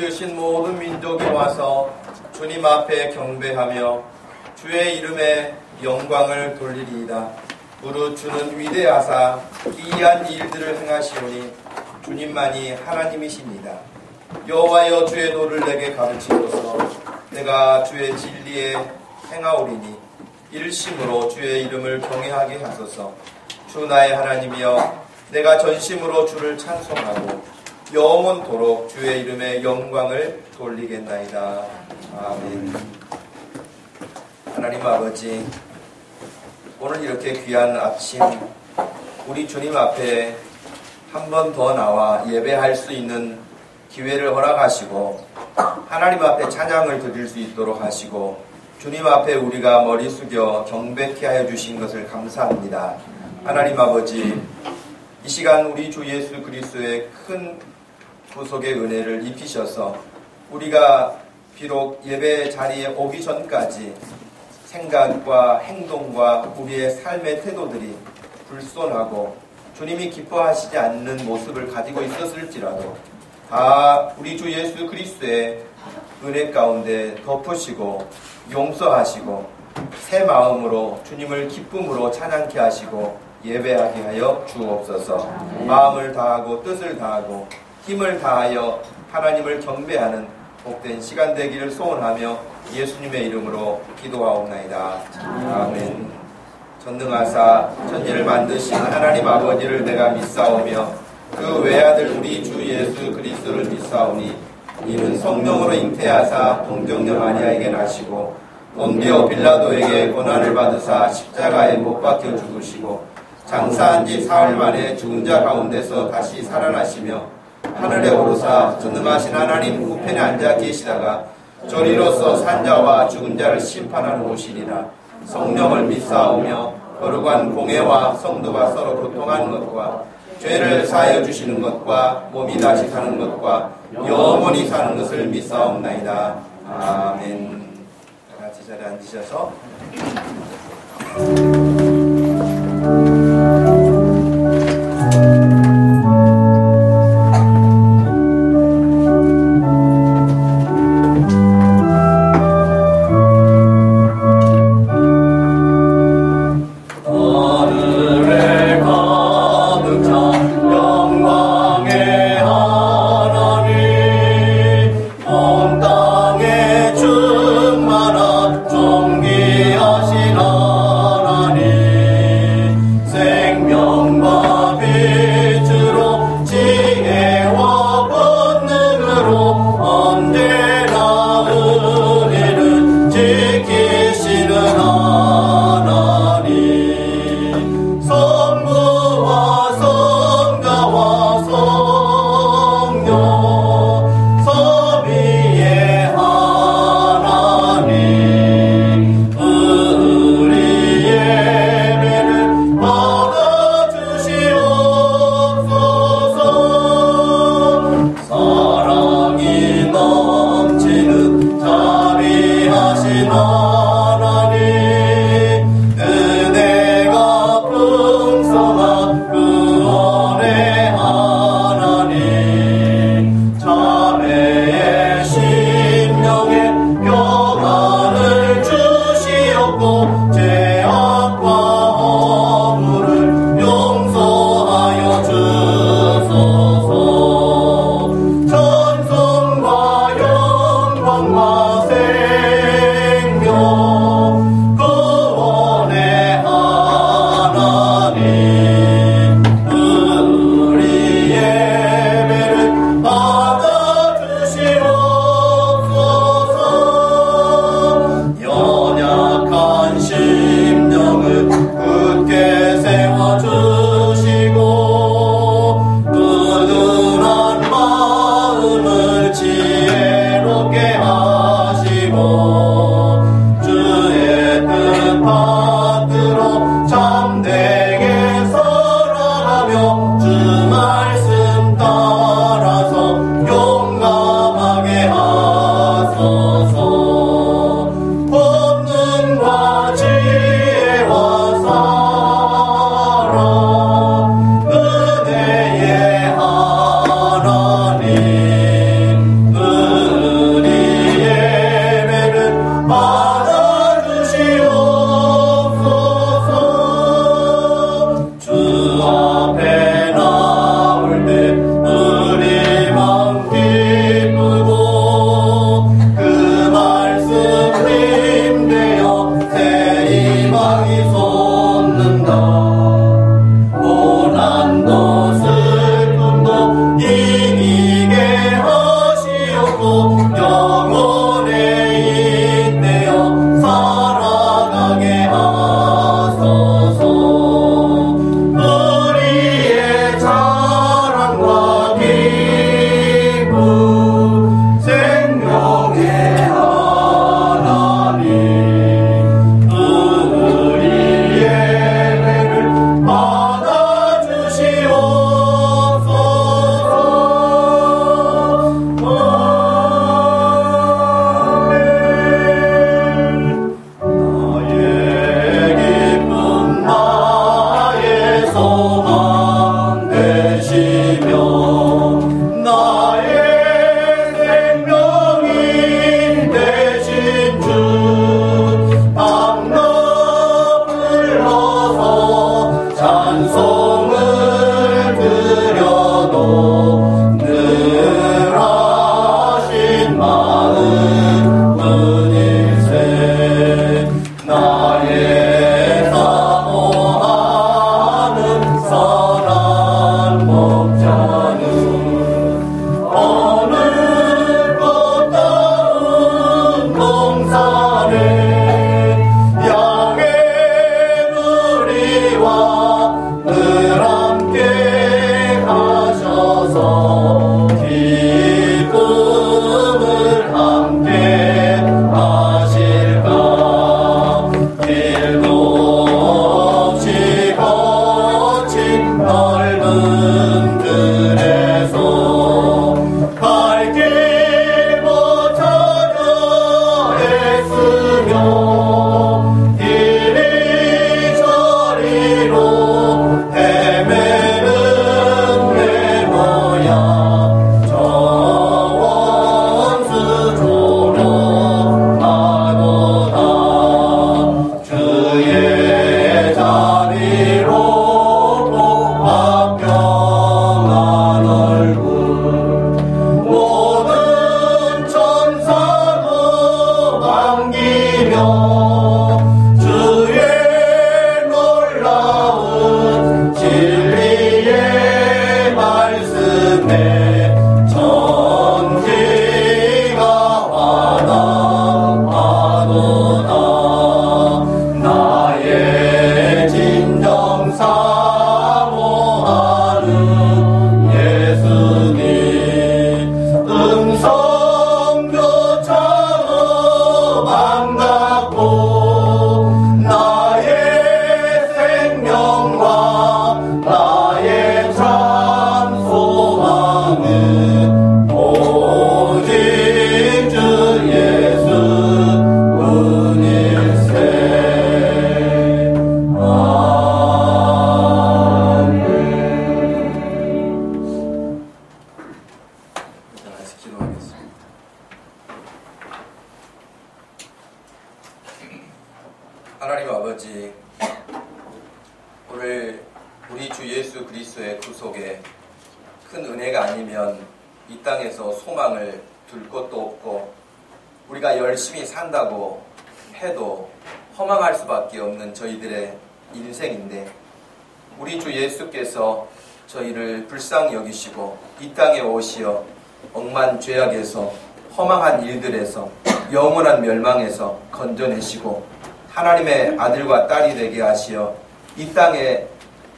지으신 모든 민족이 와서 주님 앞에 경배하며 주의 이름에 영광을 돌리리이다. 무릇 주는 위대하사 기이한 일들을 행하시오니 주님만이 하나님이십니다. 여호와여 주의 도를 내게 가르치소서. 내가 주의 진리에 행하오리니 일심으로 주의 이름을 경외하게 하소서. 주 나의 하나님이여 내가 전심으로 주를 찬송하고 영원토록 주의 이름에 영광을 돌리겠나이다. 아멘. 하나님 아버지, 오늘 이렇게 귀한 아침 우리 주님 앞에 한 번 더 나와 예배할 수 있는 기회를 허락하시고 하나님 앞에 찬양을 드릴 수 있도록 하시고 주님 앞에 우리가 머리 숙여 경배케 하여 주신 것을 감사합니다. 하나님 아버지, 이 시간 우리 주 예수 그리스도의 큰 구속의 은혜를 입히셔서 우리가 비록 예배 자리에 오기 전까지 생각과 행동과 우리의 삶의 태도들이 불손하고 주님이 기뻐하시지 않는 모습을 가지고 있었을지라도 다 우리 주 예수 그리스도의 은혜 가운데 덮으시고 용서하시고 새 마음으로 주님을 기쁨으로 찬양케 하시고 예배하게 하여 주옵소서. 마음을 다하고 뜻을 다하고 힘을 다하여 하나님을 경배하는 복된 시간 되기를 소원하며 예수님의 이름으로 기도하옵나이다. 아멘. 전능하사 천지를 만드신 하나님 아버지를 내가 믿사오며 그 외아들 우리 주 예수 그리스도를 믿사오니 이는 성령으로 잉태하사 동정녀 마리아에게 나시고 본디오 빌라도에게 고난을 받으사 십자가에 못 박혀 죽으시고 장사한 지 사흘 만에 죽은 자 가운데서 다시 살아나시며 하늘에 오르사 전능하신 하나님 우편에 앉아 계시다가 저리로서 산자와 죽은 자를 심판하러 오시리라. 성령을 믿사오며 거룩한 공회와 성도가 서로 교통하는 것과 죄를 사하여 주시는 것과 몸이 다시 사는 것과 영원히 사는 것을 믿사옵나이다. 아멘. 다 같이 자리에 앉으셔서 존귀하신 하나님 하나님 아버지, 오늘 우리 주 예수 그리스도의 구속에 큰 은혜가 아니면 이 땅에서 소망을 둘 곳도 없고 우리가 열심히 산다고 해도 허망할 수밖에 없는 저희들의 인생인데, 우리 주 예수께서 저희를 불쌍히 여기시고 이 땅에 오시어 억만 죄악에서 허망한 일들에서 영원한 멸망에서 건져내시고 하나님의 아들과 딸이 되게 하시어 이 땅에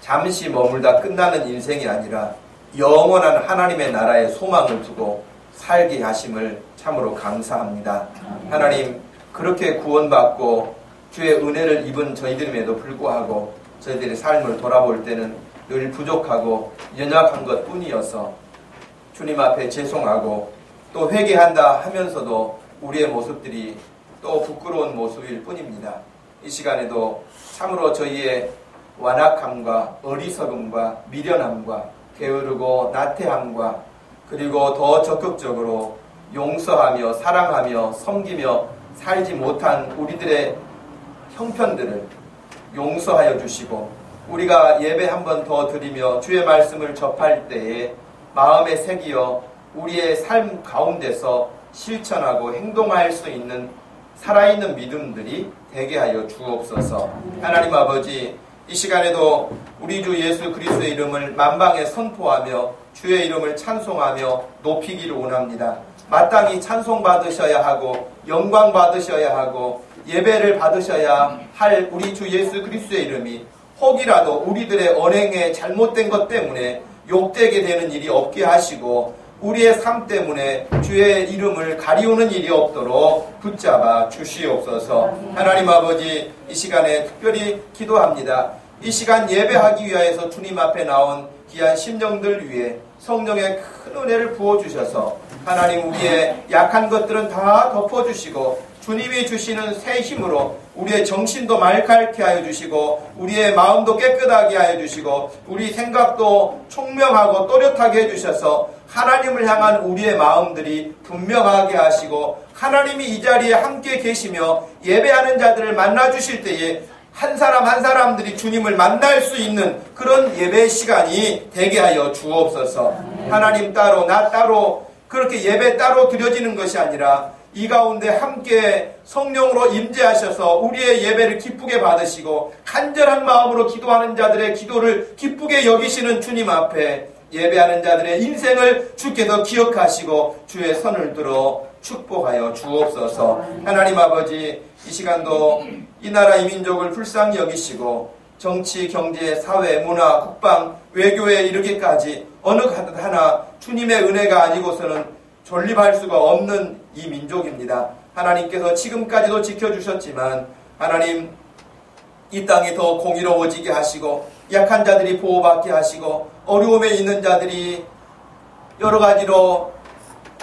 잠시 머물다 끝나는 인생이 아니라 영원한 하나님의 나라에 소망을 두고 살게 하심을 참으로 감사합니다. 하나님, 그렇게 구원받고 주의 은혜를 입은 저희들임에도 불구하고 저희들의 삶을 돌아볼 때는 늘 부족하고 연약한 것 뿐이어서 주님 앞에 죄송하고 또 회개한다 하면서도 우리의 모습들이 또 부끄러운 모습일 뿐입니다. 이 시간에도 참으로 저희의 완악함과 어리석음과 미련함과 게으르고 나태함과 그리고 더 적극적으로 용서하며 사랑하며 섬기며 살지 못한 우리들의 형편들을 용서하여 주시고, 우리가 예배 한 번 더 드리며 주의 말씀을 접할 때에 마음에 새기어 우리의 삶 가운데서 실천하고 행동할 수 있는 살아있는 믿음들이 되게 하여 주옵소서. 하나님 아버지, 이 시간에도 우리 주 예수 그리스도의 이름을 만방에 선포하며 주의 이름을 찬송하며 높이기를 원합니다. 마땅히 찬송받으셔야 하고 영광 받으셔야 하고 예배를 받으셔야 할 우리 주 예수 그리스도의 이름이 혹이라도 우리들의 언행에 잘못된 것 때문에 욕되게 되는 일이 없게 하시고 우리의 삶 때문에 주의 이름을 가리우는 일이 없도록 붙잡아 주시옵소서. 하나님 아버지, 이 시간에 특별히 기도합니다. 이 시간 예배하기 위하여서 주님 앞에 나온 귀한 심령들 위해 성령의 큰 은혜를 부어주셔서 하나님, 우리의 약한 것들은 다 덮어주시고 주님이 주시는 새 힘으로 우리의 정신도 맑게 하여 주시고 우리의 마음도 깨끗하게 하여 주시고 우리 생각도 총명하고 또렷하게 해주셔서 하나님을 향한 우리의 마음들이 분명하게 하시고 하나님이 이 자리에 함께 계시며 예배하는 자들을 만나 주실 때에 한 사람 한 사람들이 주님을 만날 수 있는 그런 예배 시간이 되게 하여 주옵소서. 하나님 따로 나 따로 그렇게 예배 따로 드려지는 것이 아니라 이 가운데 함께 성령으로 임재하셔서 우리의 예배를 기쁘게 받으시고 간절한 마음으로 기도하는 자들의 기도를 기쁘게 여기시는 주님 앞에 예배하는 자들의 인생을 주께서 기억하시고 주의 손을 들어 축복하여 주옵소서. 하나님 아버지, 이 시간도 이 나라 이 민족을 불쌍히 여기시고 정치, 경제, 사회, 문화, 국방, 외교에 이르기까지 어느 하나 주님의 은혜가 아니고서는 존립할 수가 없는 이 민족입니다. 하나님께서 지금까지도 지켜주셨지만 하나님 이 땅이 더 공의로워지게 하시고 약한 자들이 보호받게 하시고 어려움에 있는 자들이 여러 가지로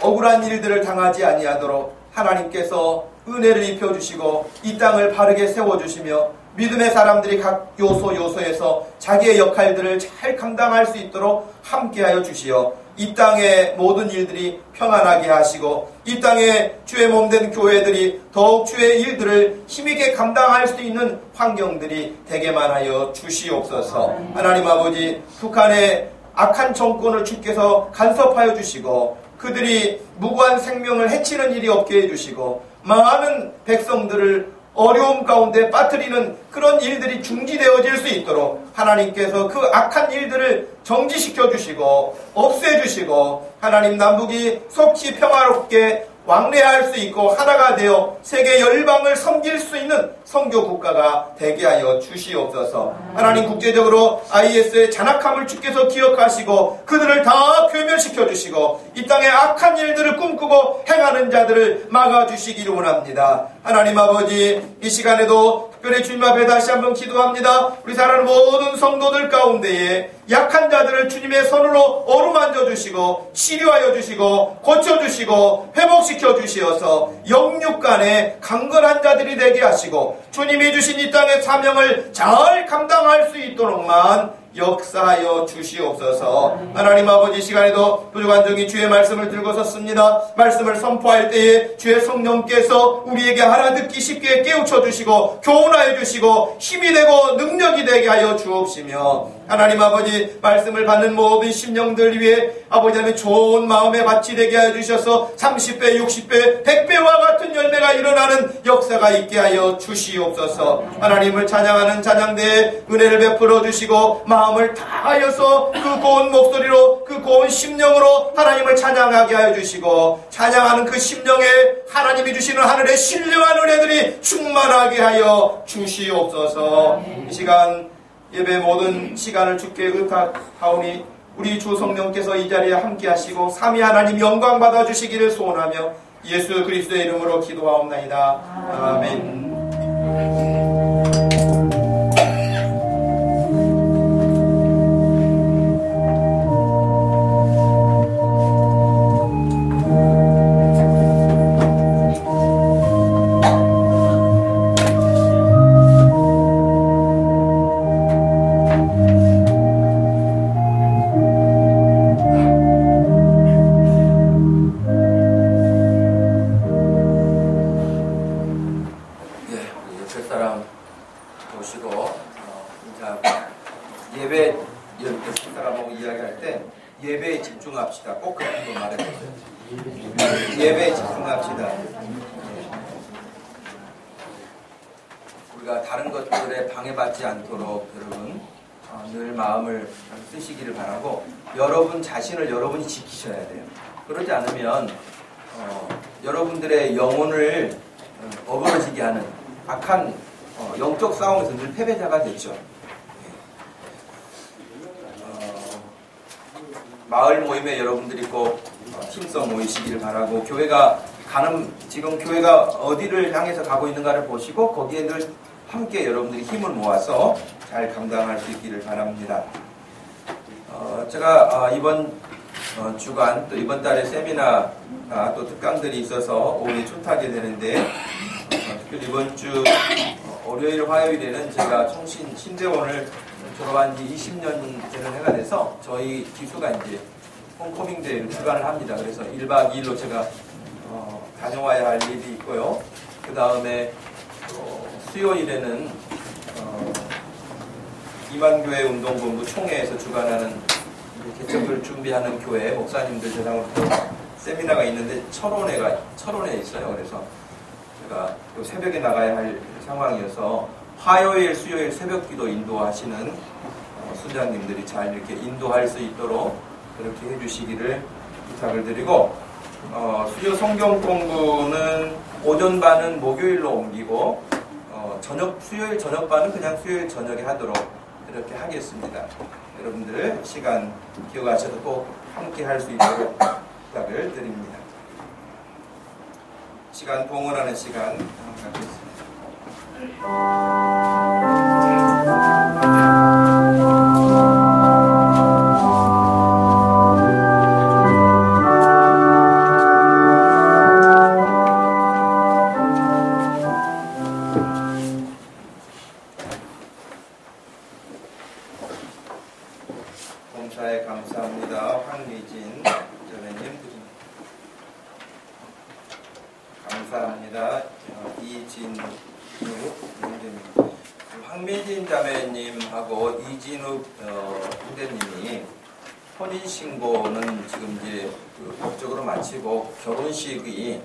억울한 일들을 당하지 아니하도록 하나님께서 은혜를 입혀주시고 이 땅을 바르게 세워주시며 믿음의 사람들이 각 요소에서 자기의 역할들을 잘 감당할 수 있도록 함께하여 주시어 이 땅의 모든 일들이 평안하게 하시고 이 땅에 주의 몸된 교회들이 더욱 주의 일들을 힘있게 감당할 수 있는 환경들이 되게만 하여 주시옵소서. 하나님 아버지, 북한의 악한 정권을 주께서 간섭하여 주시고 그들이 무고한 생명을 해치는 일이 없게 해주시고 많은 백성들을 어려움 가운데 빠뜨리는 그런 일들이 중지되어질 수 있도록 하나님께서 그 악한 일들을 정지시켜 주시고 없애 주시고 하나님 남북이 속히 평화롭게 왕래할 수 있고 하나가 되어 세계 열방을 섬길 수 있는 선교 국가가 되게 하여 주시옵소서. 하나님 국제적으로 IS의 잔악함을 주께서 기억하시고 그들을 다 괴멸시켜 주시고 이 땅에 악한 일들을 꿈꾸고 행하는 자들을 막아주시기를 원합니다. 하나님 아버지, 이 시간에도 특별히 주님 앞에 다시 한번 기도합니다. 우리 사랑하는 모든 성도들 가운데에 약한 자들을 주님의 손으로 어루만져 주시고 치료하여 주시고 고쳐주시고 회복시켜 주시어서 영육간에 강건한 자들이 되게 하시고 주님이 주신 이 땅의 사명을 잘 감당할 수 있도록만 역사하여 주시옵소서. 하나님 아버지, 시간에도 부족한 종이 주의 말씀을 들고 섰습니다. 말씀을 선포할 때에 주의 성령께서 우리에게 알아듣기 쉽게 깨우쳐 주시고 교훈하여 주시고 힘이 되고 능력이 되게 하여 주옵시며 하나님 아버지, 말씀을 받는 모든 심령들 위해 아버지 하나님 좋은 마음의 밭이 되게 하여 주셔서 30배, 60배, 100배와 같은 열매가 일어나는 역사가 있게 하여 주시옵소서. 하나님을 찬양하는 찬양대에 은혜를 베풀어 주시고 마음을 다하여서 그 고운 목소리로 그 고운 심령으로 하나님을 찬양하게 하여 주시고 찬양하는 그 심령에 하나님이 주시는 하늘의 신령한 은혜들이 충만하게 하여 주시옵소서. 이 시간 예배 모든 시간을 주께 의탁하오니 우리 주 성령께서 이 자리에 함께 하시고 삼위 하나님 영광 받아주시기를 소원하며 예수 그리스도의 이름으로 기도하옵나이다. 아멘. 꼭 그런 거 말해보세요. 예배에 집중합시다. 우리가 다른 것들에 방해받지 않도록 여러분 늘 마음을 쓰시기를 바라고 여러분 자신을 여러분이 지키셔야 돼요. 그러지 않으면 여러분들의 영혼을 어그러지게 하는 악한 영적 싸움에서 늘 패배자가 됐죠. 마을 모임에 여러분들이 꼭 팀성 모이시기를 바라고 교회가 지금 교회가 어디를 향해서 가고 있는가를 보시고 거기에 늘 함께 여러분들이 힘을 모아서 잘 감당할 수 있기를 바랍니다. 제가 이번 주간 또 이번 달에 세미나 또 특강들이 있어서 오후에 초타하게 되는데 특별히 이번 주 월요일, 화요일에는 제가 청신 신대원을 졸업한 지 20년 되는 해가 돼서 저희 기수가 이제 홈커밍 대회를 주관을 합니다. 그래서 1박 2일로 제가 다녀와야 할 일이 있고요. 그 다음에 수요일에는 이만교회 운동본부 총회에서 주관하는 개척을 준비하는 교회 목사님들 대상으로 세미나가 있는데 철원에 있어요. 그래서 제가 새벽에 나가야 할 상황이어서 화요일, 수요일 새벽기도 인도하시는 수장님들이 잘 이렇게 인도할 수 있도록 그렇게 해주시기를 부탁을 드리고, 수요 성경 공부는 오전반은 목요일로 옮기고 수요일 저녁반은 그냥 수요일 저녁에 하도록 이렇게 하겠습니다. 여러분들 시간 기억하셔서 꼭 함께 할 수 있도록 부탁을 드립니다. 시간 봉헌하는 시간 갖겠습니다. 범사에 감사합니다. 황미진 전회님 감사합니다. 이진욱 형제님, 황미진 자매님하고 이진욱 형제님이 혼인신고는 지금 이제 법적으로 마치고 결혼식이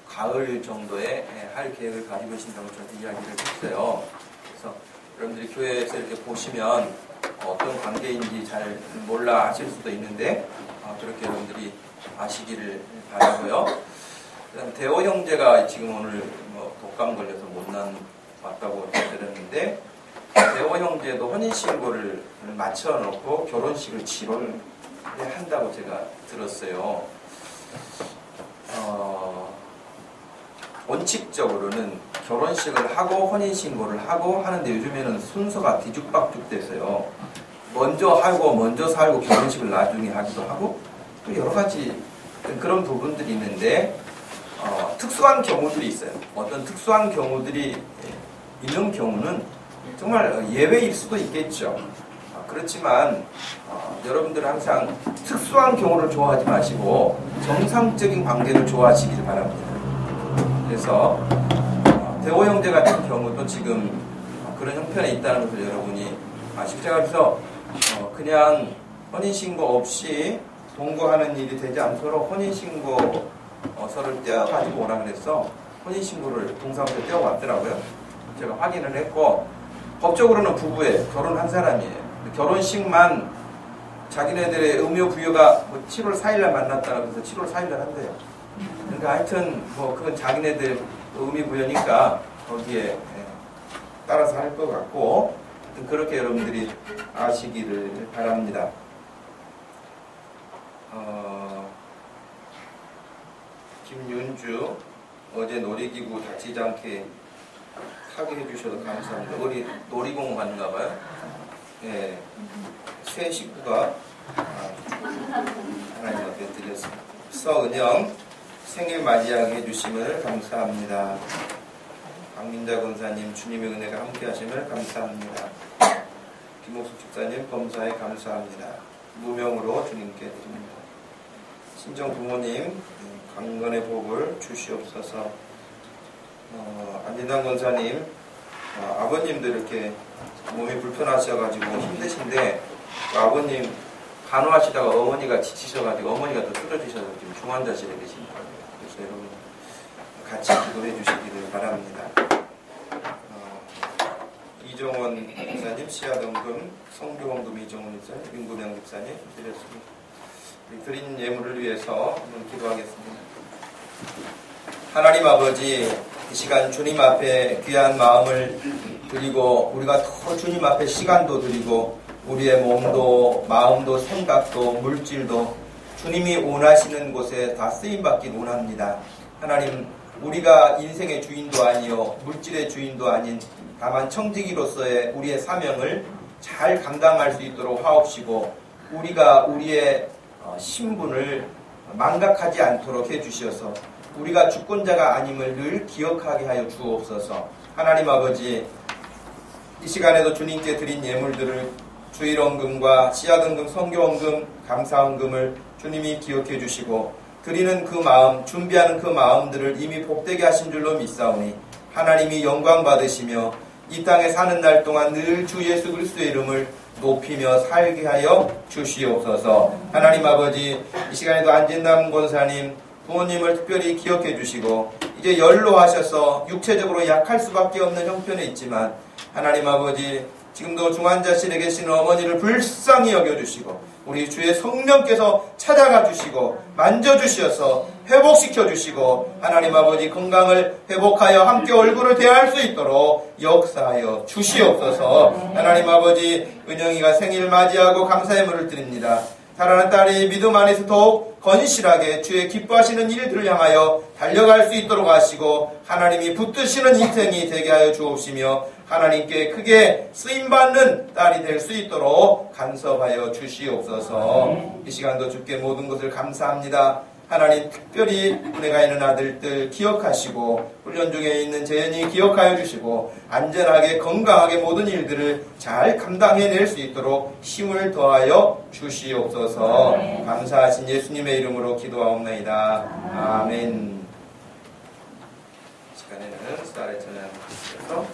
가을 정도에 할 계획을 가지고 계신다고 저한테 이야기를 했어요. 그래서 여러분들이 교회에서 이렇게 보시면 어떤 관계인지 잘 몰라 하실 수도 있는데 그렇게 여러분들이 아시기를 바라고요. 그다음 대호 형제가 지금 오늘 독감 걸려서 못 왔다고 들었는데, 대호 형제도 혼인신고를 마쳐놓고 결혼식을 7월에 한다고 제가 들었어요. 원칙적으로는 결혼식을 하고 혼인신고를 하고 하는데 요즘에는 순서가 뒤죽박죽 돼서요. 먼저 하고 먼저 살고 결혼식을 나중에 하기도 하고 또 여러 가지 그런 부분들이 있는데 특수한 경우들이 있어요. 어떤 특수한 경우들이 있는 경우는 정말 예외일 수도 있겠죠. 그렇지만 여러분들은 항상 특수한 경우를 좋아하지 마시고 정상적인 관계를 좋아하시길 바랍니다. 그래서 대호 형제 같은 경우도 지금 그런 형편에 있다는 것을 여러분이 아시죠? 제가 그래서 그냥 혼인신고 없이 동거하는 일이 되지 않도록 혼인신고서를 떼어가지고 오라 그래서 혼인신고를 동사무소에 떼어왔더라고요. 제가 확인을 했고, 법적으로는 부부에 결혼한 사람이에요. 결혼식만 자기네들의 의무부여가 7월 4일날 만났다고 해서 7월 4일날 한대요. 그러니까 하여튼 그건 자기네들 의무부여니까 거기에 따라서 할 것 같고, 그렇게 여러분들이 아시기를 바랍니다. 김윤주, 어제 놀이기구 다치지 않게 타게 해주셔서 감사합니다. 우리 놀이공원 갔나 봐요. 예, 새 식구가 하나님 앞에 드렸습니다. 서은영, 생일 맞이하게 해주심을 감사합니다. 박민자 권사님, 주님의 은혜가 함께 하심을 감사합니다. 김옥숙 집사님, 범사에 감사합니다. 무명으로 주님께 드립니다. 친정 부모님, 강건의 복을 주시옵소서. 안진당 권사님, 아버님도 이렇게 몸이 불편하셔가지고 힘드신데, 아버님 간호하시다가 어머니가 지치셔가지고 어머니가 더 쓰러지셔서 지금 중환자실에 계십니다. 그래서 여러분 같이 기도해 주시기를 바랍니다. 이종원 목사님, 시아동금, 성교원금 이종원 목사님, 윤구명 목사님 드렸습니다. 드린 예물을 위해서 한번 기도하겠습니다. 하나님 아버지, 이 시간 주님 앞에 귀한 마음을 드리고 우리가 더 주님 앞에 시간도 드리고 우리의 몸도 마음도 생각도 물질도 주님이 원하시는 곳에 다 쓰임받길 원합니다. 하나님, 우리가 인생의 주인도 아니요 물질의 주인도 아닌 다만 청지기로서의 우리의 사명을 잘 감당할 수 있도록 하옵시고, 우리가 우리의 신분을 망각하지 않도록 해주시어서 우리가 주권자가 아님을 늘 기억하게 하여 주옵소서. 하나님 아버지, 이 시간에도 주님께 드린 예물들을 주일원금과 씨앗원금, 성교원금, 감사원금을 주님이 기억해 주시고 드리는 그 마음, 준비하는 그 마음들을 이미 복되게 하신 줄로 믿사오니 하나님이 영광 받으시며 이 땅에 사는 날 동안 늘 주 예수 그리스도의 이름을 높이며 살게 하여 주시옵소서. 하나님 아버지, 이 시간에도 안진남 권사님 부모님을 특별히 기억해 주시고 이제 연로하셔서 육체적으로 약할 수밖에 없는 형편에 있지만 하나님 아버지, 지금도 중환자실에 계시는 어머니를 불쌍히 여겨주시고 우리 주의 성령께서 찾아가 주시고 만져주셔서 회복시켜 주시고 하나님 아버지 건강을 회복하여 함께 얼굴을 대할 수 있도록 역사하여 주시옵소서. 하나님 아버지, 은영이가 생일 맞이하고 감사의 물을 드립니다. 사랑하는 딸이 믿음 안에서 더욱 건실하게 주의 기뻐하시는 일들을 향하여 달려갈 수 있도록 하시고 하나님이 붙드시는 인생이 되게 하여 주옵시며 하나님께 크게 쓰임받는 딸이 될 수 있도록 간섭하여 주시옵소서. 이 시간도 주께 모든 것을 감사합니다. 하나님, 특별히 은혜가 있는 아들들 기억하시고 훈련 중에 있는 재현이 기억하여 주시고 안전하게 건강하게 모든 일들을 잘 감당해낼 수 있도록 힘을 더하여 주시옵소서. 감사하신 예수님의 이름으로 기도하옵나이다. 아멘. 이 시간에는 수다를 전하면서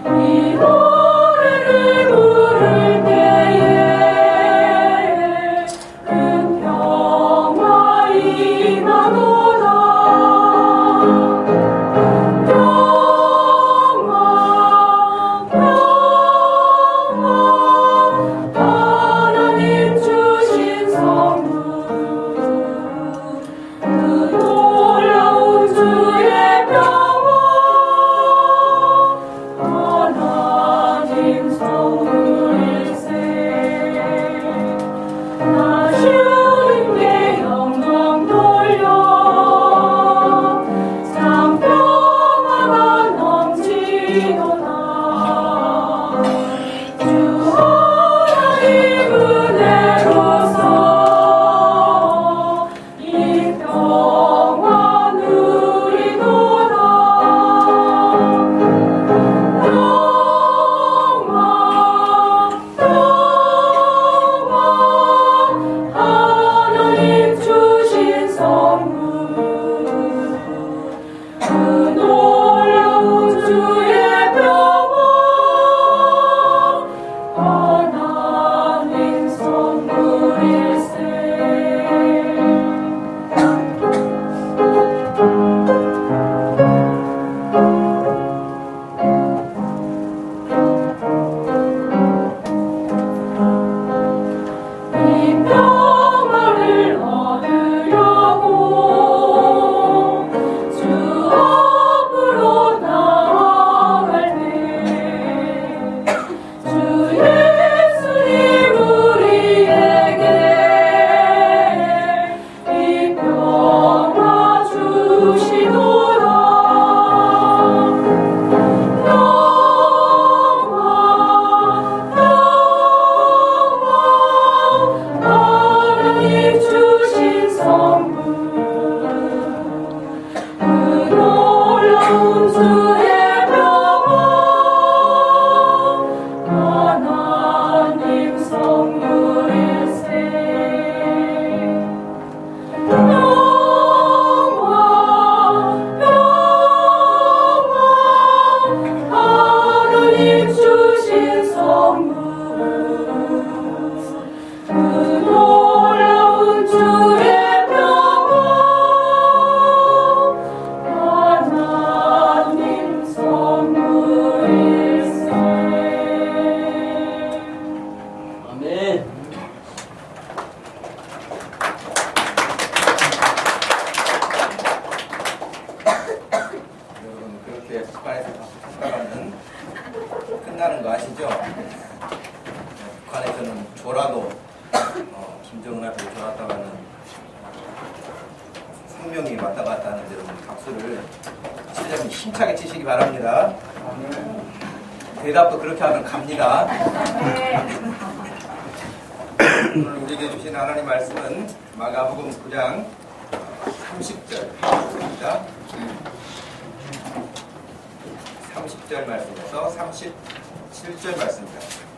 이 노래를 부를 때에 북한에서는 조라도 김정은 앞에 조라다가는 생명이 왔다 갔다 하는데 여러분 박수를 실장님 힘차게 치시기 바랍니다. 대답도 그렇게 하면 갑니다. 오늘 우리에게 주신 하나님 말씀은 마가복음 9장 30절입니다. 30절 말씀에서 37절 말씀입니다.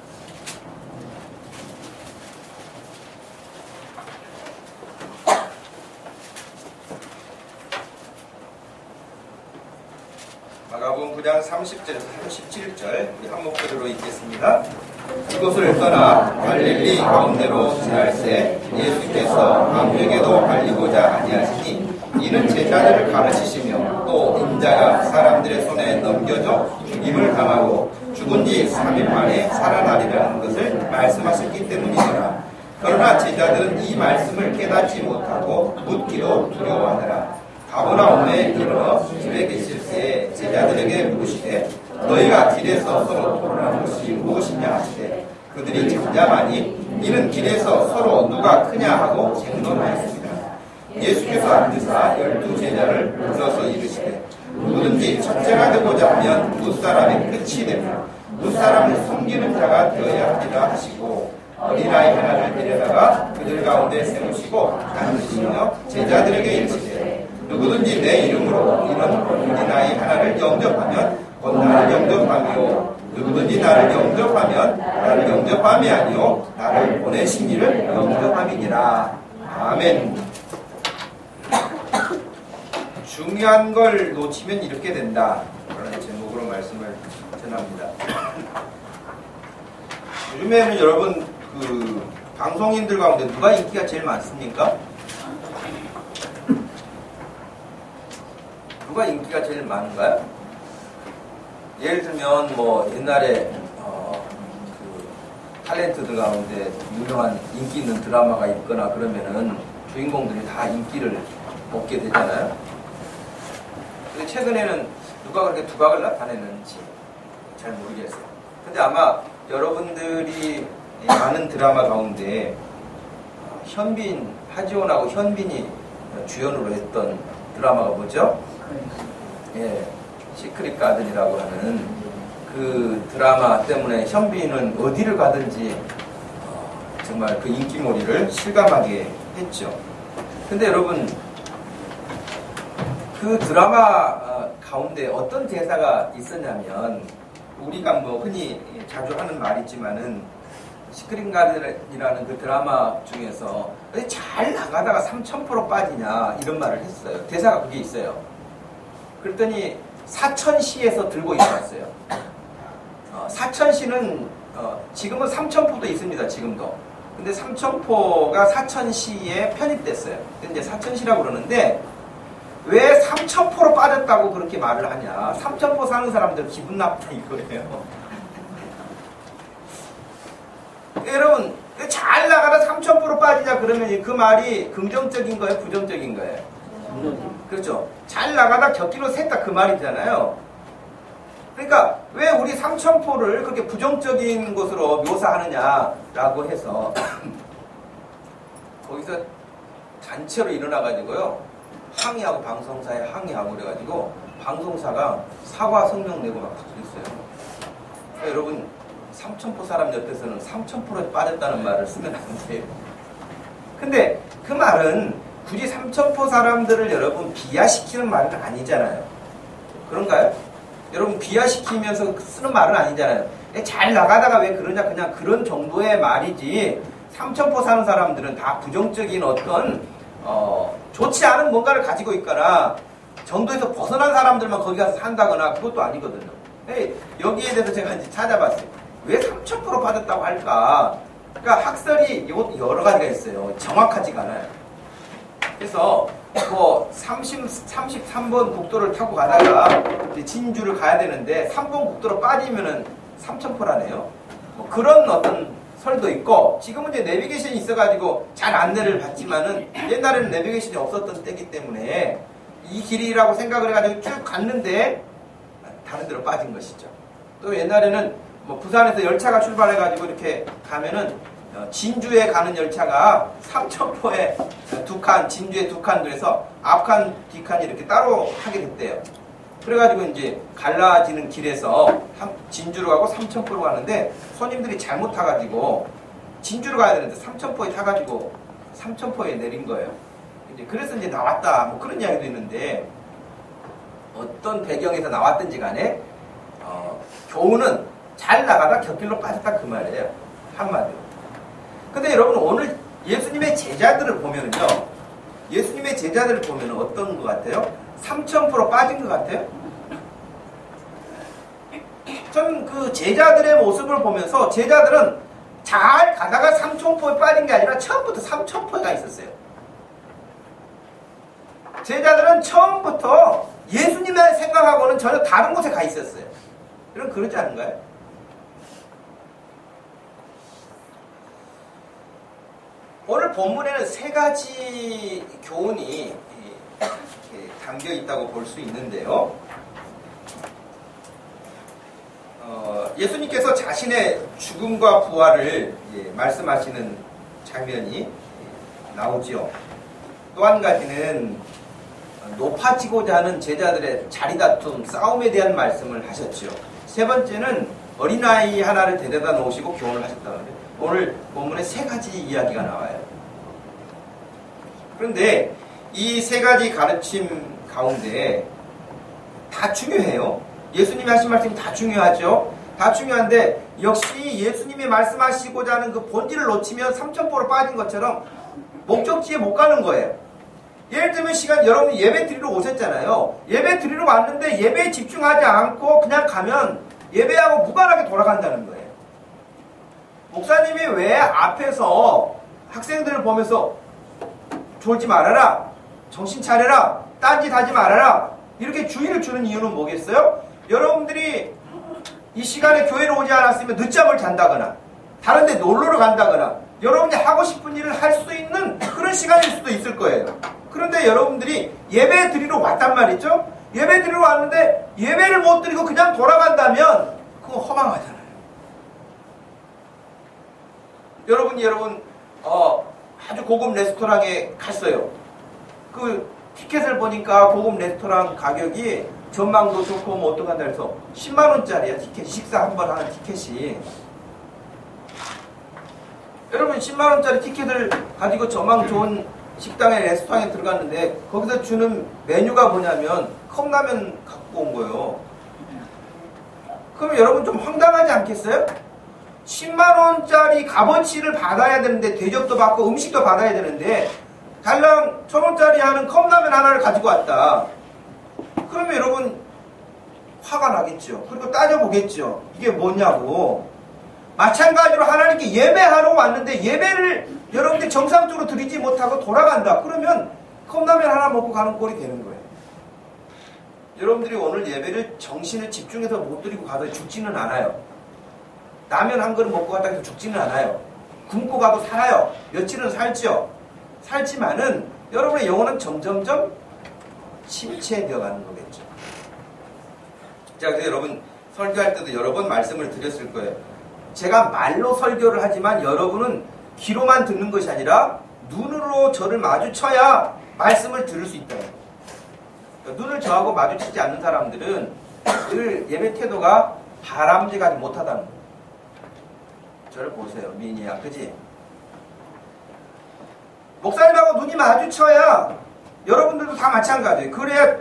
마가복음 9장 30절에서 37절 우리 한 목소리로 읽겠습니다. 이곳을 떠나 갈릴리 가운데로 지날새 예수께서 아무에게도 알리고자 아니하시니 이는 제자들을 가르치시며 또 인자가 사람들의 손에 넘겨져 죽임을 당하고 죽은 지 3일 만에 살아나리라는 것을 말씀하셨기 때문이더라. 그러나 제자들은 이 말씀을 깨닫지 못하고 묻기도 두려워하더라. 가버나움에 이르러 집에 계실 때에 제자들에게 물으시되 너희가 길에서 서로 토론하는 것이 무엇이냐 하시되 그들이 잠잠하니 이는 길에서 서로 누가 크냐 하고 쟁론하였습니다. 예수께서 앉으사 12제자를 불러서 이르시되 누구든지 첫째가 되고자 하면 무사람의 끝이 되며 무사람을 섬기는 자가 되어야 하리라 하시고 어린아이 하나를 데려다가 그들 가운데 세우시고 앉으시며 제자들에게 이르시되 누구든지 내 이름으로 이런 어린아이 하나를 영접하면 곧 나를 영접하며 누구든지 나를 영접하면 나를 영접함이 아니요 나를 보내신 이를 영접함이니라. 아멘. 중요한 걸 놓치면 이렇게 된다. 그런 제목으로 말씀을 전합니다. 요즘에는 여러분 방송인들 가운데 누가 인기가 제일 많습니까? 누가 인기가 제일 많은가요? 예를 들면 뭐 옛날에 탤런트들 가운데 유명한 인기 있는 드라마가 있거나 그러면은 주인공들이 다 인기를 얻게 되잖아요. 근데 최근에는 누가 그렇게 두각을 나타내는지 잘 모르겠어요. 근데 아마 여러분들이 아는 드라마 가운데 하지원하고 현빈이 주연으로 했던 드라마가 뭐죠? 예, 시크릿 가든이라고 하는 그 드라마 때문에 현빈은 어디를 가든지 정말 그 인기몰이를 실감하게 했죠. 근데 여러분 그 드라마 가운데 어떤 대사가 있었냐면 우리가 뭐 흔히 자주 하는 말이지만은 시크릿 가든이라는 그 드라마 중에서 왜 잘 나가다가 3000% 빠지냐 이런 말을 했어요. 대사가 그게 있어요. 그랬더니 사천시에서 들고 있어왔어요. 사천시는 지금은 삼천포도 있습니다. 지금도. 근데 삼천포가 사천시에 편입됐어요. 근데 이제 사천시라고 그러는데 왜 삼천포로 빠졌다고 그렇게 말을 하냐. 삼천포 사는 사람들 기분 나쁘다 이거예요. 여러분 잘 나가다 삼천포로 빠지자 그러면 그 말이 긍정적인 거예요? 부정적인 거예요? 그렇죠. 잘 나가다 격기로 샜다 그 말이잖아요. 그러니까 왜 우리 삼천포를 그렇게 부정적인 것으로 묘사하느냐라고 해서 거기서 단체로 일어나가지고요 항의하고 방송사에 항의하고 그래가지고 방송사가 사과 성명 내고 막 그랬어요. 그러니까 여러분 삼천포 사람 옆에서는 삼천포로 빠졌다는 말을 쓰면 안 돼요. 근데 그 말은 굳이 삼천포 사람들을 여러분 비하시키는 말은 아니잖아요. 그런가요? 여러분 비하시키면서 쓰는 말은 아니잖아요. 잘 나가다가 왜 그러냐 그냥 그런 정도의 말이지 삼천포 사는 사람들은 다 부정적인 어떤 좋지 않은 뭔가를 가지고 있거나 정도에서 벗어난 사람들만 거기 가서 산다거나 그것도 아니거든요. 여기에 대해서 제가 이제 찾아봤어요. 왜 3000% 받았다고 할까? 그러니까 학설이 여러 가지가 있어요. 정확하지가 않아요. 그래서 뭐 33번 국도를 타고 가다가 이제 진주를 가야 되는데 3번 국도로 빠지면은 3000%라네요. 뭐 그런 어떤 설도 있고 지금은 이제 내비게이션이 있어가지고 잘 안내를 받지만은 옛날에는 내비게이션이 없었던 때이기 때문에 이 길이라고 생각을 해가지고 쭉 갔는데 다른 데로 빠진 것이죠. 또 옛날에는 뭐 부산에서 열차가 출발해가지고 이렇게 가면은 진주에 가는 열차가 삼천포에 두 칸, 진주에 두 칸 그래서 앞칸, 뒷칸이 이렇게 따로 하게 됐대요. 그래가지고 이제 갈라지는 길에서 진주로 가고 삼천포로 가는데 손님들이 잘못 타가지고 진주로 가야 되는데 삼천포에 타가지고 삼천포에 내린 거예요. 이제 그래서 이제 나왔다 뭐 그런 이야기도 있는데 어떤 배경에서 나왔든지 간에 교훈은 잘 나가다 곁길로 빠졌다 그 말이에요. 한마디로. 근데 여러분 오늘 예수님의 제자들을 보면은요. 예수님의 제자들을 보면 어떤 것 같아요? 삼천포로 빠진 것 같아요? 저는 그 제자들의 모습을 보면서 제자들은 잘 가다가 삼천포에 빠진 게 아니라 처음부터 삼천포에 가 있었어요. 제자들은 처음부터 예수님의 생각하고는 전혀 다른 곳에 가 있었어요. 여러분 그러지 않은가요? 오늘 본문에는 세 가지 교훈이 담겨 있다고 볼 수 있는데요. 예수님께서 자신의 죽음과 부활을 말씀하시는 장면이 나오지요. 또 한 가지는 높아지고자 하는 제자들의 자리다툼, 싸움에 대한 말씀을 하셨지요. 세 번째는 어린아이 하나를 데려다 놓으시고 교훈을 하셨다는데 오늘 본문에 세 가지 이야기가 나와요. 그런데 이 세 가지 가르침 가운데 다 중요해요. 예수님이 하신 말씀이 다 중요하죠. 다 중요한데 역시 예수님이 말씀하시고자 하는 그 본질을 놓치면 삼천포로 빠진 것처럼 목적지에 못 가는 거예요. 예를 들면 여러분이 예배 드리러 오셨잖아요. 예배 드리러 왔는데 예배에 집중하지 않고 그냥 가면 예배하고 무관하게 돌아간다는 거예요. 목사님이 왜 앞에서 학생들을 보면서 졸지 말아라, 정신 차려라, 딴짓 하지 말아라 이렇게 주의를 주는 이유는 뭐겠어요? 여러분들이 이 시간에 교회로 오지 않았으면 늦잠을 잔다거나 다른 데 놀러를 간다거나 여러분이 하고 싶은 일을 할 수 있는 그런 시간일 수도 있을 거예요. 그런데 여러분들이 예배 드리러 왔단 말이죠. 예배 드리러 왔는데 예배를 못 드리고 그냥 돌아간다면 그거 허망하잖아요. 여러분 아주 고급 레스토랑에 갔어요. 그 티켓을 보니까 고급 레스토랑 가격이 전망도 좋고 뭐 어떡한다 해서 10만원짜리야 티켓. 식사 한 번 하는 티켓이. 여러분 10만원짜리 티켓을 가지고 전망 좋은 식당에 레스토랑에 들어갔는데 거기서 주는 메뉴가 뭐냐면 컵라면 갖고 온 거예요. 그럼 여러분 좀 황당하지 않겠어요? 10만원짜리 값어치를 받아야 되는데 대접도 받고 음식도 받아야 되는데 달랑 1,000원짜리 하는 컵라면 하나를 가지고 왔다. 그러면 여러분 화가 나겠죠. 그리고 따져보겠죠. 이게 뭐냐고. 마찬가지로 하나님께 예배하러 왔는데 예배를 여러분들 정상적으로 드리지 못하고 돌아간다. 그러면 컵라면 하나 먹고 가는 꼴이 되는 거예요. 여러분들이 오늘 예배를 정신을 집중해서 못 드리고 가도 죽지는 않아요. 라면 한 그릇 먹고 갔다 해서 죽지는 않아요. 굶고 가도 살아요. 며칠은 살지요. 살지만은 여러분의 영혼은 점점점 침체되어 가는 거겠죠. 자, 그래서 여러분 설교할 때도 여러 번 말씀을 드렸을 거예요. 제가 말로 설교를 하지만 여러분은 귀로만 듣는 것이 아니라 눈으로 저를 마주쳐야 말씀을 들을 수 있다. 그러니까 눈을 저하고 마주치지 않는 사람들은 늘 예배 태도가 바람직하지 못하다는 거예요. 저를 보세요. 미니야. 그지? 목사님하고 눈이 마주쳐야 여러분들도 다 마찬가지예요. 그래야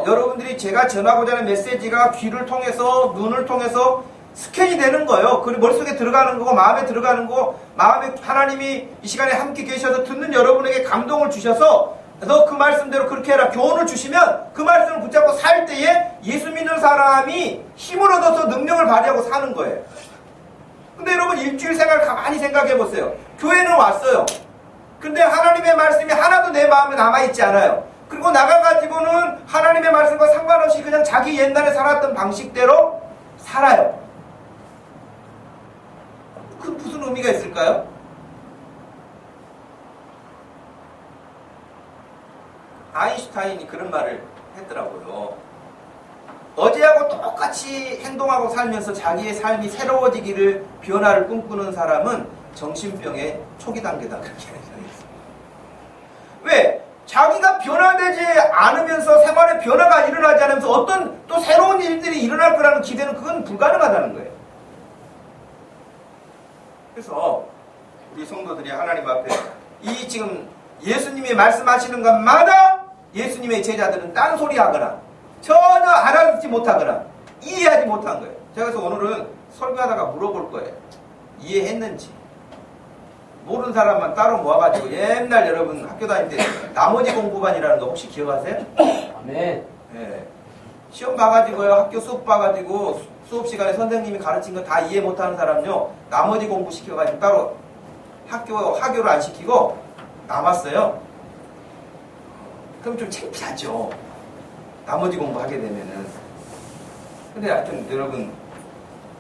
여러분들이 제가 전하고자 하는 메시지가 귀를 통해서 눈을 통해서 스캔이 되는 거예요. 그리고 머릿속에 들어가는 거고 마음에 들어가는 거 마음에 하나님이 이 시간에 함께 계셔서 듣는 여러분에게 감동을 주셔서 너 그 말씀대로 그렇게 해라 교훈을 주시면 그 말씀을 붙잡고 살 때에 예수 믿는 사람이 힘을 얻어서 능력을 발휘하고 사는 거예요. 근데 여러분 일주일 생활 가만히 생각해 보세요. 교회는 왔어요. 근데 하나님의 말씀이 하나도 내 마음에 남아있지 않아요. 그리고 나가가지고는 하나님의 말씀과 상관없이 그냥 자기 옛날에 살았던 방식대로 살아요. 그 무슨 의미가 있을까요? 아인슈타인이 그런 말을 했더라고요. 어제하고 똑같이 행동하고 살면서 자기의 삶이 새로워지기를, 변화를 꿈꾸는 사람은 정신병의 초기 단계다. 그렇게 생각했어요. 왜? 자기가 변화되지 않으면서 생활에 변화가 일어나지 않으면서 어떤 또 새로운 일들이 일어날 거라는 기대는 그건 불가능하다는 거예요. 그래서 우리 성도들이 하나님 앞에 이 지금 예수님이 말씀하시는 것마다 예수님의 제자들은 딴소리 하거나 전혀 알아듣지 못하거나 이해하지 못한 거예요. 제가 그래서 오늘은 설교하다가 물어볼 거예요. 이해했는지. 모르는 사람만 따로 모아가지고 옛날 여러분 학교 다닐 때 나머지 공부반이라는 거 혹시 기억하세요? 아멘. 네. 시험 봐가지고요, 학교 수업 봐가지고 수업 시간에 선생님이 가르친 거 다 이해 못하는 사람요, 나머지 공부 시켜가지고 따로 학교를 안 시키고 남았어요. 그럼 좀 창피하죠. 나머지 공부하게 되면은. 근데 하여튼 여러분,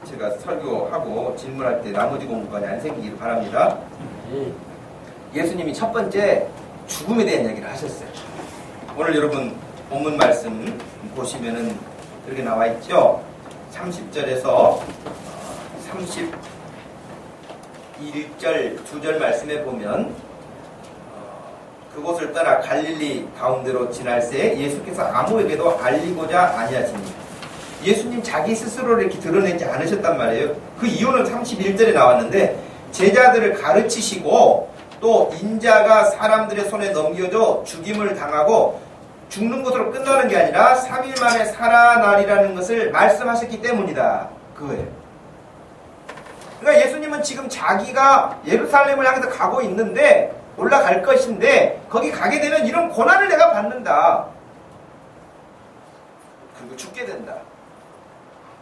제가 설교하고 질문할 때 나머지 공부가 안 생기기를 바랍니다. 예수님이 첫 번째 죽음에 대한 얘기를 하셨어요. 오늘 여러분 본문 말씀 보시면은 그렇게 나와 있죠. 30절에서 31절 2절 말씀에 보면 그곳을 떠나 갈릴리 가운데로 지날새 예수께서 아무에게도 알리고자 아니하시니, 예수님 자기 스스로를 이렇게 드러내지 않으셨단 말이에요. 그 이유는 31절에 나왔는데, 제자들을 가르치시고 또 인자가 사람들의 손에 넘겨져 죽임을 당하고 죽는 것으로 끝나는 게 아니라 3일 만에 살아나리라는 것을 말씀하셨기 때문이다. 그거예요. 그러니까 예수님은 지금 자기가 예루살렘을 향해서 가고 있는데, 올라갈 것인데 거기 가게 되면 이런 고난을 내가 받는다. 그리고 죽게 된다.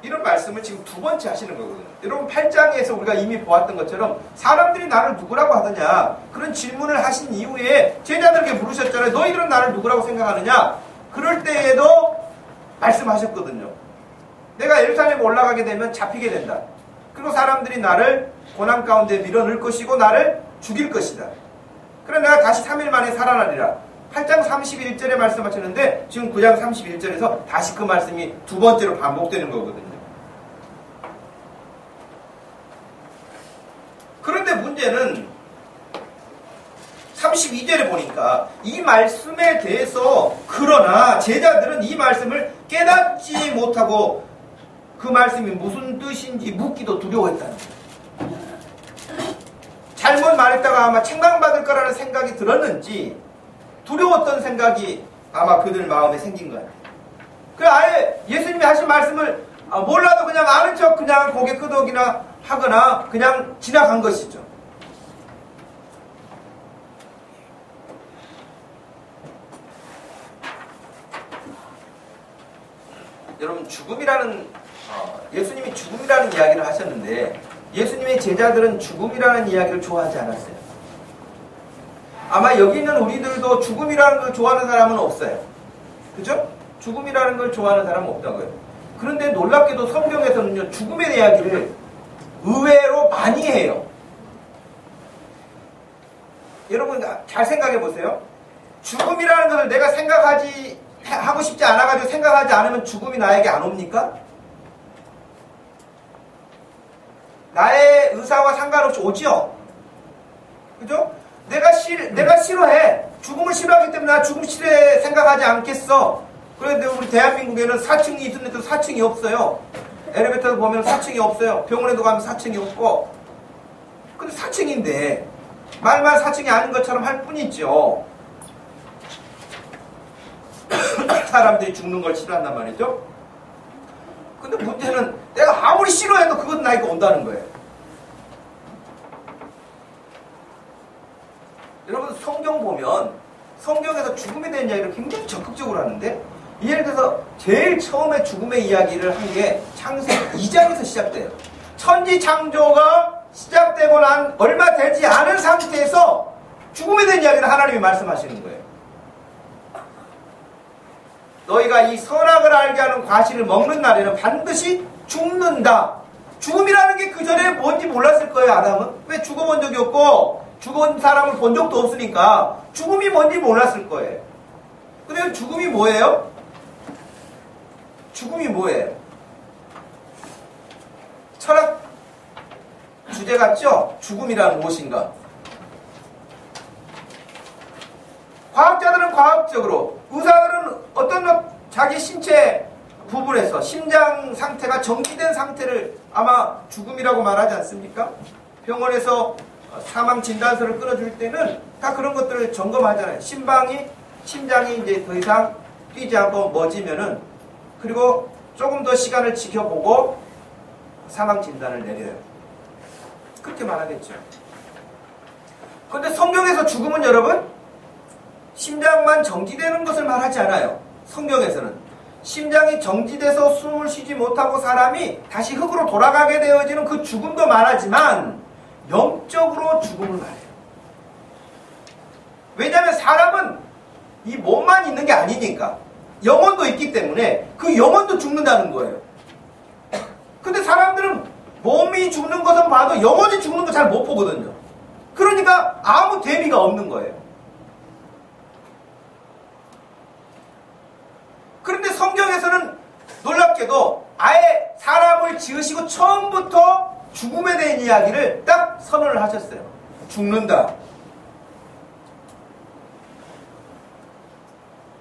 이런 말씀을 지금 두 번째 하시는 거거든요. 여러분 8장에서 우리가 이미 보았던 것처럼 사람들이 나를 누구라고 하느냐, 그런 질문을 하신 이후에 제자들에게 물으셨잖아요. 너희들은 나를 누구라고 생각하느냐. 그럴 때에도 말씀하셨거든요. 내가 예루살렘에 올라가게 되면 잡히게 된다. 그리고 사람들이 나를 고난 가운데 밀어넣을 것이고 나를 죽일 것이다. 그래 내가 다시 3일 만에 살아나리라. 8장 31절에 말씀하셨는데 지금 9장 31절에서 다시 그 말씀이 두 번째로 반복되는 거거든요. 그런데 문제는 32절에 보니까 이 말씀에 대해서, 그러나 제자들은 이 말씀을 깨닫지 못하고 그 말씀이 무슨 뜻인지 묻기도 두려워했다는 거예요. 잘못 말했다가 아마 책망받을 거라는 생각이 들었는지 두려웠던 생각이 아마 그들 마음에 생긴 거예요. 그래 아예 예수님이 하신 말씀을 몰라도 그냥 아는 척 그냥 고개 끄덕이나 하거나 그냥 지나간 것이죠. 여러분 예수님이 죽음이라는 이야기를 하셨는데 예수님의 제자들은 죽음이라는 이야기를 좋아하지 않았어요. 아마 여기 있는 우리들도 죽음이라는 걸 좋아하는 사람은 없어요. 그죠? 죽음이라는 걸 좋아하는 사람은 없다고요. 그런데 놀랍게도 성경에서는요, 죽음의 이야기를 의외로 많이 해요. 여러분 잘 생각해 보세요. 죽음이라는 것을 내가 하고 싶지 않아가지고 생각하지 않으면 죽음이 나에게 안 옵니까? 나의 의사와 상관없이 오지요? 그죠? 내가 싫어해. 죽음을 싫어하기 때문에 나 죽음 싫어해 생각하지 않겠어. 그런데 우리 대한민국에는 4층이 있는데도 4층이 없어요. 엘리베이터도 보면 4층이 없어요. 병원에도 가면 4층이 없고. 근데 4층인데 말만 4층이 아닌 것처럼 할 뿐이죠. 사람들이 죽는 걸 싫어한단 말이죠. 근데 문제는 내가 아무리 싫어해도 그건 나에게 온다는 거예요. 여러분 성경 보면 성경에서 죽음에 대한 이야기를 굉장히 적극적으로 하는데, 예를 들어서 제일 처음에 죽음의 이야기를 한 게 창세기 2장에서 시작돼요. 천지 창조가 시작되고 난 얼마 되지 않은 상태에서 죽음에 대한 이야기를 하나님이 말씀하시는 거예요. 너희가 이 선악을 알게 하는 과실을 먹는 날에는 반드시 죽는다. 죽음이라는 게 그 전에 뭔지 몰랐을 거예요. 아담은. 왜 죽어본 적이 없고 죽은 사람을 본 적도 없으니까 죽음이 뭔지 몰랐을 거예요. 근데 죽음이 뭐예요? 죽음이 뭐예요? 철학 주제 같죠? 죽음이란 무엇인가? 과학자들은 과학적으로, 의사들은 어떤 자기 신체 부분에서 심장 상태가 정지된 상태를 아마 죽음이라고 말하지 않습니까? 병원에서 사망 진단서를 끊어줄 때는 다 그런 것들을 점검하잖아요. 심장이 이제 더 이상 뛰지 않고 멎으면은, 그리고 조금 더 시간을 지켜보고 사망 진단을 내려요. 그렇게 말하겠죠. 그런데 성경에서 죽음은 여러분, 심장만 정지되는 것을 말하지 않아요. 성경에서는 심장이 정지돼서 숨을 쉬지 못하고 사람이 다시 흙으로 돌아가게 되어지는 그 죽음도 말하지만 영적으로 죽음을 말해요. 왜냐하면 사람은 이 몸만 있는 게 아니니까 영혼도 있기 때문에 그 영혼도 죽는다는 거예요. 근데 사람들은 몸이 죽는 것은 봐도 영혼이 죽는 거 잘 못 보거든요. 그러니까 아무 대비가 없는 거예요. 그런데 성경에서는 놀랍게도 아예 사람을 지으시고 처음부터 죽음에 대한 이야기를 딱 선언을 하셨어요. 죽는다.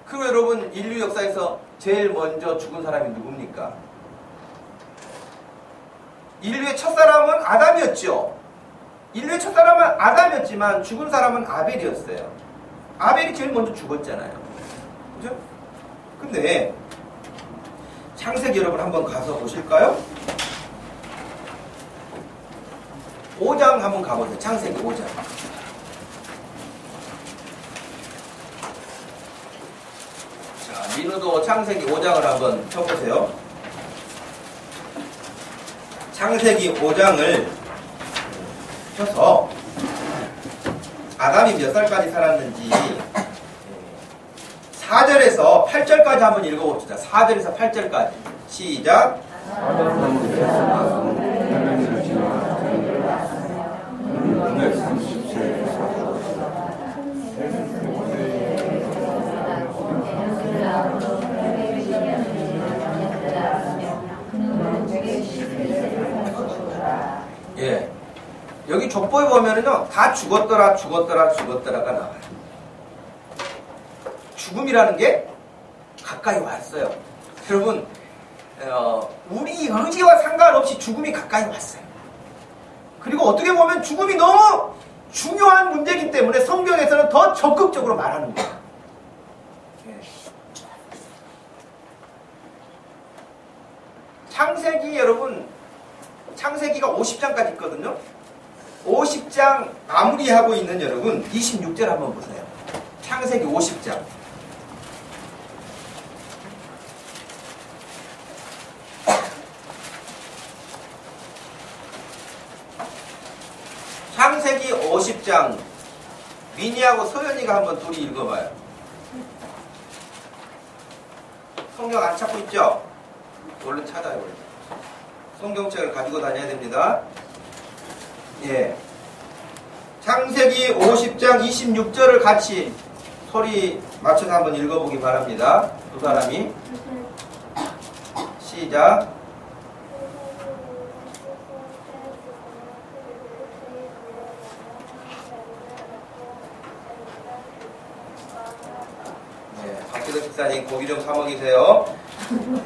그리고 여러분, 인류 역사에서 제일 먼저 죽은 사람이 누굽니까? 인류의 첫사람은 아담이었죠. 인류의 첫사람은 아담이었지만 죽은 사람은 아벨이었어요. 아벨이 제일 먼저 죽었잖아요. 그죠? 근데 창세기 여러분 한번 가서 보실까요? 5장 한번 가보세요. 창세기 5장. 자, 민우도 창세기 5장을 한번 펴보세요. 창세기 5장을 펴서 아담이 몇 살까지 살았는지 4절에서 8절까지 한번 읽어봅시다. 4절에서 8절까지. 시작. 예. 여기 족보에 보면은요, 다 죽었더라가 나와요. 죽음이라는 게 가까이 왔어요. 여러분, 우리 의지와 상관없이 죽음이 가까이 왔어요. 그리고 어떻게 보면 죽음이 너무 중요한 문제이기 때문에 성경에서는 더 적극적으로 말하는 거예요. 창세기 여러분, 창세기가 50장까지 있거든요. 50장 마무리하고 있는 여러분 26절 한번 보세요. 창세기 50장. 창세기 50장 민희하고 서연이가 한번 둘이 읽어봐요. 성경 안 찾고 있죠? 얼른 찾아요. 성경책을 가지고 다녀야 됩니다. 예. 창세기 50장 26절을 같이 소리 맞춰서 한번 읽어보기 바랍니다. 두 사람이. 시작. 박기덕 집사님 고기 좀 사 먹이세요.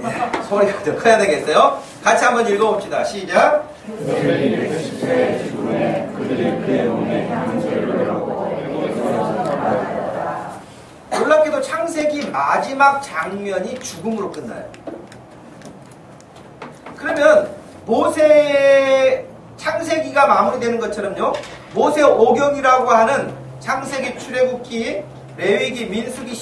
예, 소리가 더 커야 되겠어요. 같이 한번 읽어봅시다. 시작. 놀랍게도 창세기 마지막 장면이 죽음으로 끝나요. 그러면 모세 창세기가 마무리되는 것처럼요, 모세 오경이라고 하는 창세기, 출애굽기, 레위기, 민수기,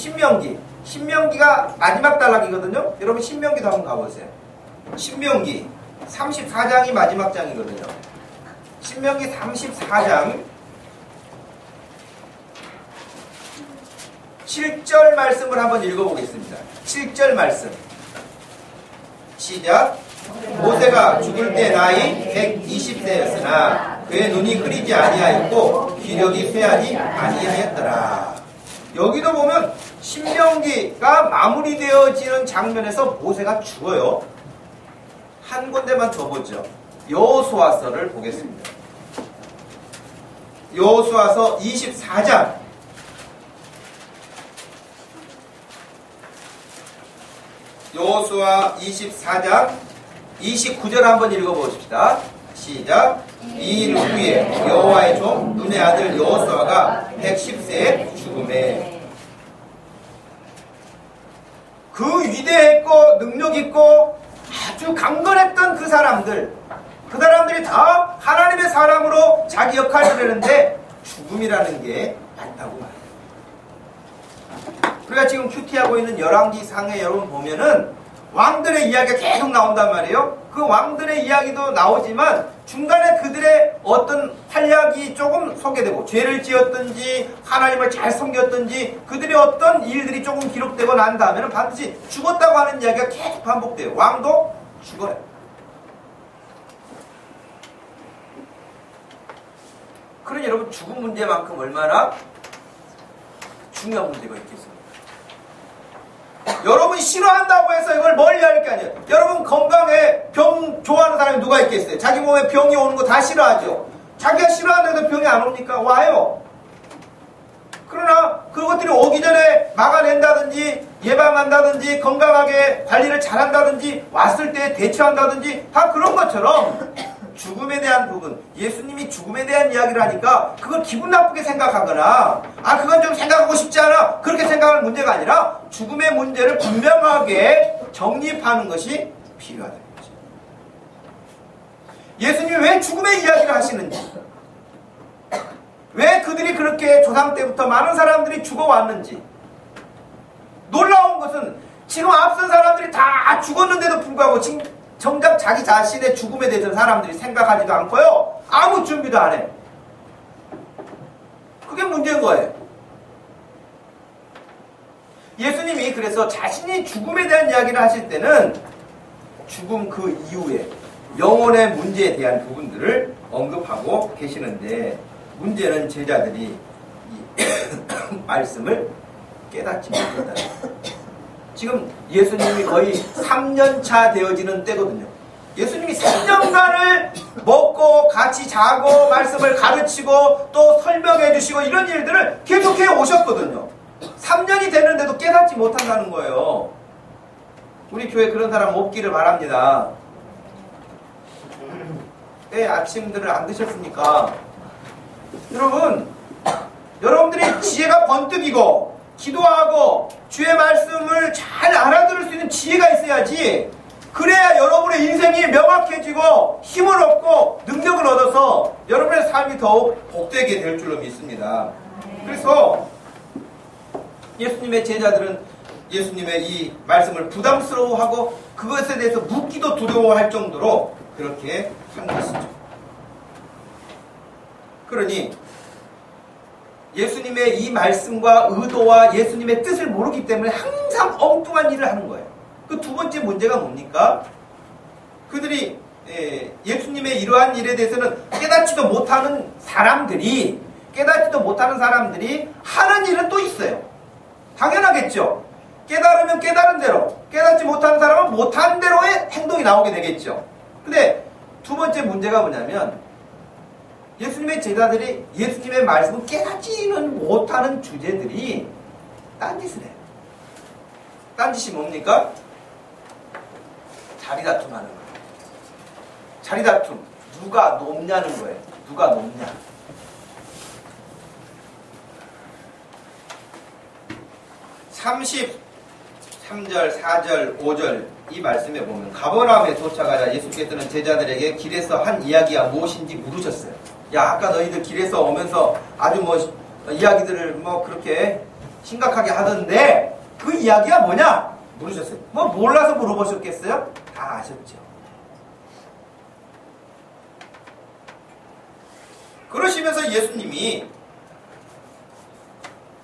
신명기가 마지막 단락이거든요. 여러분 신명기도 한번 가보세요. 신명기 34장이 마지막 장이거든요. 신명기 34장 7절 말씀을 한번 읽어보겠습니다. 7절 말씀 시작. 모세가 죽을 때 나이 120세였으나 그의 눈이 흐리지 아니하였고 기력이 쇠하지 아니하였더라. 여기도 보면 신명기가 마무리되어지는 장면에서 모세가 죽어요. 한 군데만 더 보죠. 여호수아서를 보겠습니다. 여호수아서 24장. 여호수아 24장 29절 한번 읽어보십시다. 시작. 이 일 후에 여호와의 종 눈의 아들 여호수아가 110세에 죽음에. 그 위대했고 능력 있고 아주 강건했던 그 사람들이 다 하나님의 사람으로 자기 역할을 하는데 죽음이라는 게 맞다고 말해요. 우리가 지금 큐티하고 있는 열왕기상에 여러분 보면은 왕들의 이야기가 계속 나온단 말이에요. 그 왕들의 이야기도 나오지만 중간에 그들의 어떤 활약이 조금 소개되고 죄를 지었든지 하나님을 잘 섬겼든지 그들의 어떤 일들이 조금 기록되고 난 다음에는 반드시 죽었다고 하는 이야기가 계속 반복돼요. 왕도 죽어요. 그러니 여러분 죽음 문제만큼 얼마나 중요한 문제가 있겠습니까? 여러분이 싫어한다고 해서 이걸 멀리 할 게 아니에요. 여러분 건강에 병 좋아하는 사람이 누가 있겠어요? 자기 몸에 병이 오는 거 다 싫어하죠. 자기가 싫어하는데도 병이 안 옵니까? 와요. 그러나 그것들이 오기 전에 막아낸다든지 예방한다든지 건강하게 관리를 잘한다든지 왔을 때 대처한다든지 다 그런 것처럼 죽음에 대한 부분, 예수님이 죽음에 대한 이야기를 하니까 그걸 기분 나쁘게 생각하거나 그건 좀 생각하고 싶지 않아 그렇게 생각하는 문제가 아니라 죽음의 문제를 분명하게 정립하는 것이 필요하다는 거죠. 예수님이 왜 죽음의 이야기를 하시는지, 왜 그들이 그렇게 조상 때부터 많은 사람들이 죽어왔는지. 놀라운 것은 지금 앞선 사람들이 다 죽었는데도 불구하고 지금 정작 자기 자신의 죽음에 대해서는 사람들이 생각하지도 않고요. 아무 준비도 안 해. 그게 문제인 거예요. 예수님이 그래서 자신이 죽음에 대한 이야기를 하실 때는 죽음 그 이후에 영혼의 문제에 대한 부분들을 언급하고 계시는데 문제는 제자들이 이 말씀을 깨닫지 못한다. 지금 예수님이 거의 3년차 되어지는 때거든요. 예수님이 3년간을 먹고 같이 자고 말씀을 가르치고 또 설명해 주시고 이런 일들을 계속해 오셨거든요. 3년이 됐는데도 깨닫지 못한다는 거예요. 우리 교회 그런 사람 없기를 바랍니다. 때 아침들을 안 드셨습니까? 여러분들이 지혜가 번뜩이고 기도하고 주의 말씀을 잘 알아들을 수 있는 지혜가 있어야지. 그래야 여러분의 인생이 명확해지고 힘을 얻고 능력을 얻어서 여러분의 삶이 더욱 복되게 될 줄로 믿습니다. 그래서 예수님의 제자들은 예수님의 이 말씀을 부담스러워하고 그것에 대해서 묻기도 두려워할 정도로 그렇게 한 것이죠. 그러니 예수님의 이 말씀과 의도와 예수님의 뜻을 모르기 때문에 항상 엉뚱한 일을 하는 거예요. 그 두 번째 문제가 뭡니까? 그들이 예수님의 이러한 일에 대해서는 깨닫지도 못하는 사람들이 하는 일은 또 있어요. 당연하겠죠. 깨달으면 깨달은 대로, 깨닫지 못하는 사람은 못한 대로의 행동이 나오게 되겠죠. 근데 두 번째 문제가 뭐냐면 예수님의 제자들이 예수님의 말씀을 깨닫지는 못하는 주제들이 딴짓을 해요. 딴짓이 뭡니까? 자리다툼 하는 거예요. 자리다툼. 누가 높냐는 거예요. 누가 높냐. (33절) 4절 5절 이 말씀에 보면 가버나움에 도착하자 예수께서는 제자들에게 길에서 한 이야기가 무엇인지 물으셨어요. 야, 아까 너희들 길에서 오면서 아주 이야기들을 그렇게 심각하게 하던데 그 이야기가 뭐냐? 물으셨어요. 몰라서 물어보셨겠어요? 다 아셨죠. 그러시면서 예수님이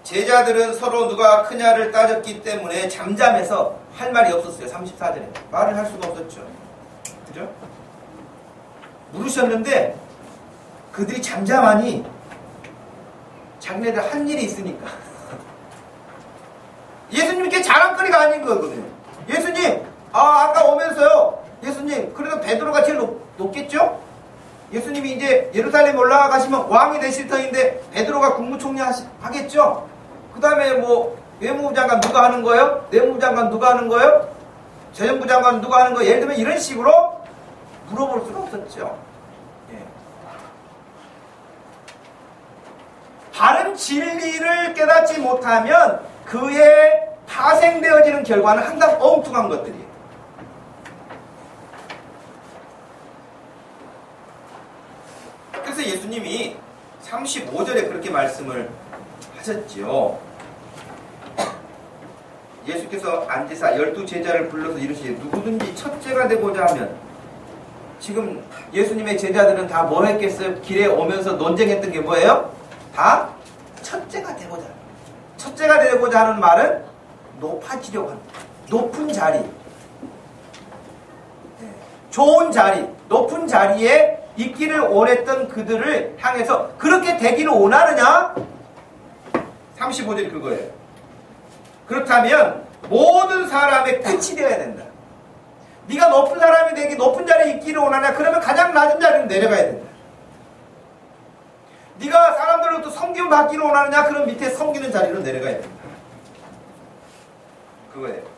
제자들은 서로 누가 크냐를 따졌기 때문에 잠잠해서 할 말이 없었어요. 34절에. 말을 할 수가 없었죠. 그죠? 물으셨는데 그들이 잠잠하니 자기네들 한 일이 있으니까. 예수님 이렇게 자랑거리가 아닌 거거든요. 예수님, 아까 오면서요. 예수님, 그래도 베드로가 제일 높겠죠? 예수님이 이제 예루살렘 올라가 가시면 왕이 되실 터인데 베드로가 국무총리 하겠죠? 그 다음에 뭐 외무부 장관 누가 하는 거예요? 내무부 장관 누가 하는 거예요? 재정부 장관 누가 하는 거예요? 예를 들면 이런 식으로 물어볼 수가 없었죠. 예. 바른 진리를 깨닫지 못하면 그의 파생되어지는 결과는 항상 엉뚱한 것들이에요. 그래서 예수님이 35절에 그렇게 말씀을 하셨지요. 예수께서 앉으사 12제자를 불러서 이르시되 누구든지 첫째가 되고자 하면, 지금 예수님의 제자들은 다 뭐 했겠어요? 길에 오면서 논쟁했던 게 뭐예요? 다 첫째가 되고자 합니다. 첫째가 되고자 하는 말은 높아지려고 합니다. 높은 자리, 좋은 자리, 높은 자리에 있기를 원했던 그들을 향해서 그렇게 되기를 원하느냐? 35절이 그거예요. 그렇다면 모든 사람의 끝이 되어야 된다. 네가 높은 사람이 되기, 높은 자리에 있기를 원하냐? 그러면 가장 낮은 자리로 내려가야 된다. 네가 사람들로부터 섬김 받기를 원하느냐? 그럼 밑에 섬기는 자리로 내려가야 된다. 그거예요.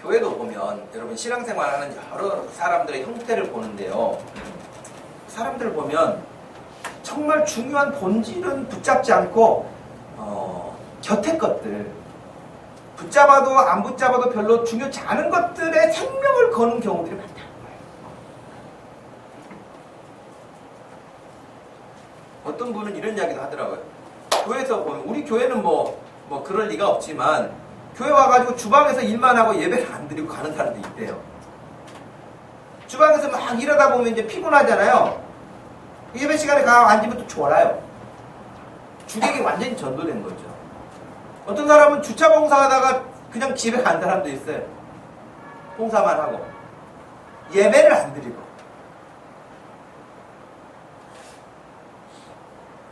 교회도 보면 여러분 신앙생활하는 여러 사람들의 형태를 보는데요. 사람들을 보면 정말 중요한 본질은 붙잡지 않고 곁에 것들, 붙잡아도 안 붙잡아도 별로 중요치 않은 것들에 생명을 거는 경우들이 많다는 거예요. 어떤 분은 이런 이야기도 하더라고요. 교회에서 보면, 우리 교회는 뭐 그럴 리가 없지만 교회 와가지고 주방에서 일만 하고 예배를 안 드리고 가는 사람도 있대요. 주방에서 막 일하다 보면 이제 피곤하잖아요. 예배 시간에 가 앉으면 또 졸아요. 주객이 완전히 전도된 거죠. 어떤 사람은 주차 봉사하다가 그냥 집에 간 사람도 있어요. 봉사만 하고 예배를 안 드리고.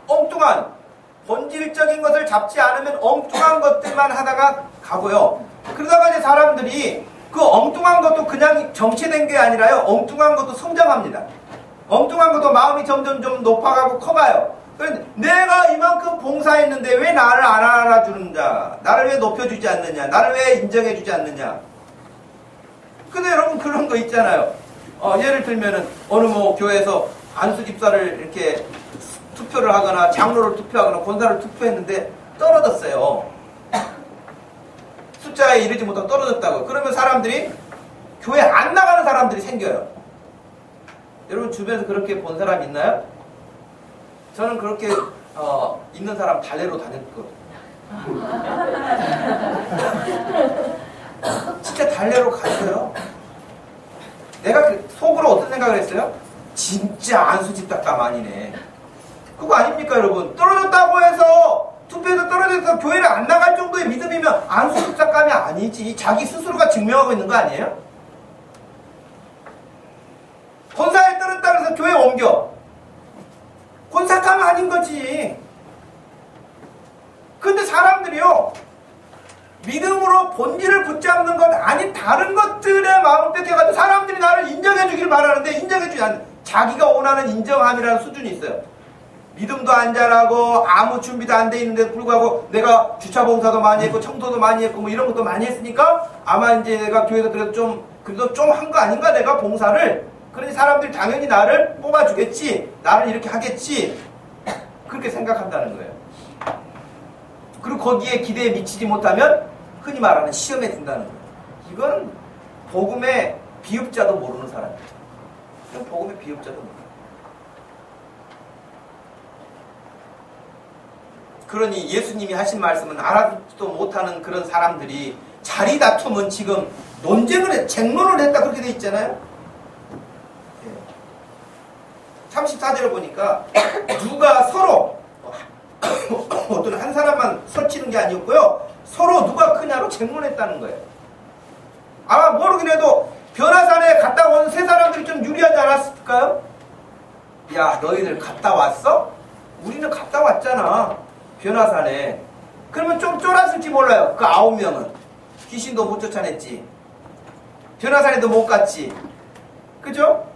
엉뚱한 본질적인 것을 잡지 않으면 엉뚱한 것들만 하다가 가고요. 그러다가 이제 사람들이 그 엉뚱한 것도 그냥 정체된 게 아니라요, 엉뚱한 것도 성장합니다. 엉뚱한 것도 마음이 점점 좀 높아가고 커가요. 그런데 내가 이만큼 봉사했는데 왜 나를 안 알아주느냐, 나를 왜 높여주지 않느냐, 나를 왜 인정해주지 않느냐. 근데 여러분 그런 거 있잖아요. 예를 들면은 어느 뭐 교회에서 안수 집사를 이렇게 투표를 하거나 장로를 투표하거나 권사를 투표했는데 떨어졌어요. 숫자에 이르지 못하고 떨어졌다고. 그러면 사람들이 교회 안 나가는 사람들이 생겨요. 여러분 주변에서 그렇게 본 사람 있나요? 저는 그렇게 있는 사람 달래로 다녔거든요. 진짜 달래로 갔어요. 내가 속으로 어떤 생각을 했어요? 진짜 안수 집사감 아니네. 그거 아닙니까 여러분? 떨어졌다고 해서 투표에서 떨어져서 교회를 안 나갈 정도의 믿음이면 안수 집사감이 아니지. 자기 스스로가 증명하고 있는 거 아니에요? 권사에 떨어졌다고 해서 교회 옮겨. 권사감 아닌 거지. 근데 사람들이요, 믿음으로 본질을 붙잡는 것 아닌 다른 것들에 마음을 뺏겨가지고 사람들이 나를 인정해주길 바라는데 인정해주지 않는, 자기가 원하는 인정함이라는 수준이 있어요. 믿음도 안 자라고 아무 준비도 안 돼 있는데 불구하고 내가 주차 봉사도 많이 했고 청소도 많이 했고 뭐 이런 것도 많이 했으니까 아마 이제 내가 교회에서 그래도 좀 한 거 아닌가, 내가 봉사를. 그러니 사람들이 당연히 나를 뽑아주겠지, 나를 이렇게 하겠지, 그렇게 생각한다는 거예요. 그리고 거기에 기대에 미치지 못하면 흔히 말하는 시험에 든다는 거예요. 이건 복음의 비읍자도 모르는 사람이에요. 이건 복음의 비읍자도 모르는. 그러니 예수님이 하신 말씀은 알아듣지도 못하는 그런 사람들이 자리 다툼은 지금 쟁론을 했다 그렇게 돼 있잖아요. 34절을 보니까 누가 서로 어떤 한 사람만 설치는 게 아니었고요, 서로 누가 크냐로 쟁론했다는 거예요. 아마 모르긴 해도 변화산에 갔다 온 세 사람들이 좀 유리하지 않았을까요? 야, 너희들 갔다 왔어? 우리는 갔다 왔잖아, 변화산에. 그러면 좀 쫄았을지 몰라요. 그 9명은. 귀신도 못 쫓아냈지. 변화산에도 못 갔지. 그죠?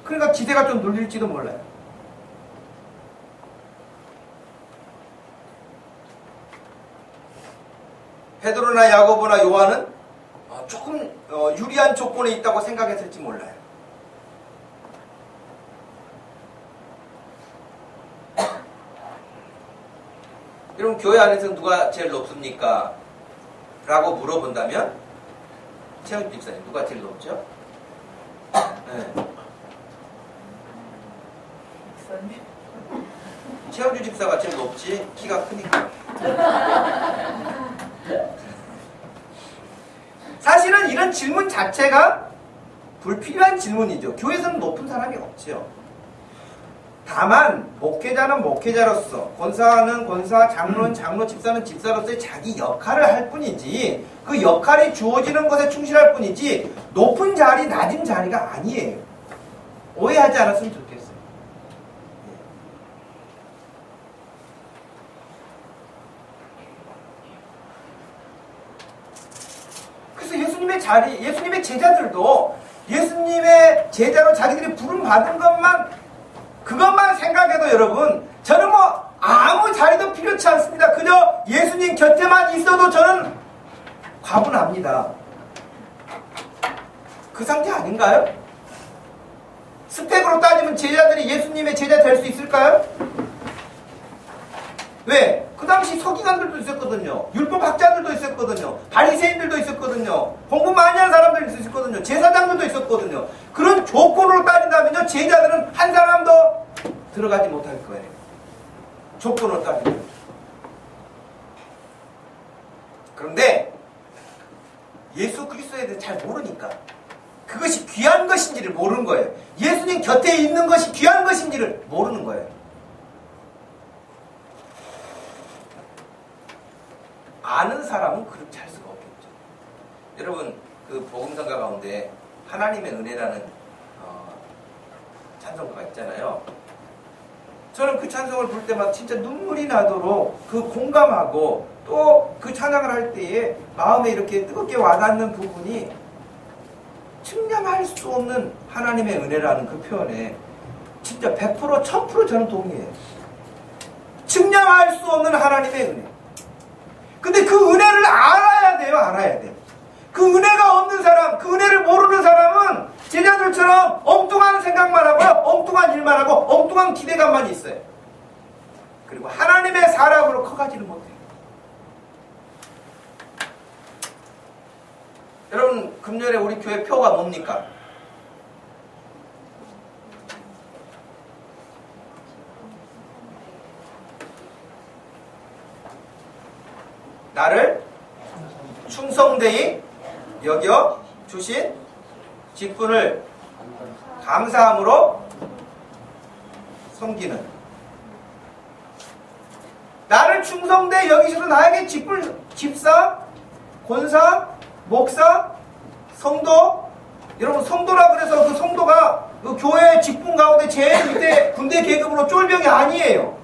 그러니까 기대가 좀 눌릴지도 몰라요. 베드로나 야고보나 요한은 조금 유리한 조건에 있다고 생각했을지 몰라요. 여러분 교회 안에서 누가 제일 높습니까? 라고 물어본다면 최현주 집사님 누가 제일 높죠? 네. 최현주 집사가 제일 높지 키가 크니까. 사실은 이런 질문 자체가 불필요한 질문이죠. 교회에서는 높은 사람이 없죠. 다만 목회자는 목회자로서, 권사는 권사, 장로는 장로, 집사는 집사로서의 자기 역할을 할 뿐이지 그 역할이 주어지는 것에 충실할 뿐이지 높은 자리, 낮은 자리가 아니에요. 오해하지 않았으면 좋겠어요. 그래서 예수님의 제자들도 예수님의 제자로 자기들이 부름받은 그것만 생각해도 여러분, 저는 뭐 아무 자리도 필요치 않습니다. 그저 예수님 곁에만 있어도 저는 과분합니다. 그 상태 아닌가요? 스펙으로 따지면 제자들이 예수님의 제자 될 수 있을까요? 왜? 그 당시 서기관들도 있었거든요. 율법학자들도 있었거든요. 바리새인들도 있었거든요. 공부 많이 한 사람들도 있었거든요. 제사장들도 있었거든요. 그런 조건으로 따진다면요, 제자들은 한 사람도 들어가지 못할 거예요. 조건으로 따지면. 그런데 예수 그리스도에 대해 잘 모르니까 그것이 귀한 것인지를 모르는 거예요. 예수님 곁에 있는 것이 귀한 것인지를 모르는 거예요. 아는 사람은 그렇게 할 수가 없겠죠. 여러분, 그 복음성가 가운데 하나님의 은혜라는 찬송가가 있잖아요. 저는 그 찬송을 부를 때마다 진짜 눈물이 나도록 그 공감하고 또 그 찬양을 할 때에 마음에 이렇게 뜨겁게 와닿는 부분이 측량할 수 없는 하나님의 은혜라는 그 표현에 진짜 100%, 1000% 저는 동의해요. 측량할 수 없는 하나님의 은혜. 근데 그 은혜를 알아야 돼요. 알아야 돼요. 그 은혜가 없는 사람, 그 은혜를 모르는 사람은 제자들처럼 엉뚱한 생각만 하고요, 엉뚱한 일만 하고 엉뚱한 기대감만 있어요. 그리고 하나님의 사람으로 커가지는 못해요. 여러분, 금년에 우리 교회 표가 뭡니까? 나를 충성되이 여겨 주신 직분을 감사함으로 섬기는, 나를 충성되이 여기셔서 나에게 직분, 집사, 권사, 목사, 성도, 여러분 성도라 그래서 그 성도가 그 교회 직분 가운데 제일 밑에 군대 계급으로 쫄병이 아니에요.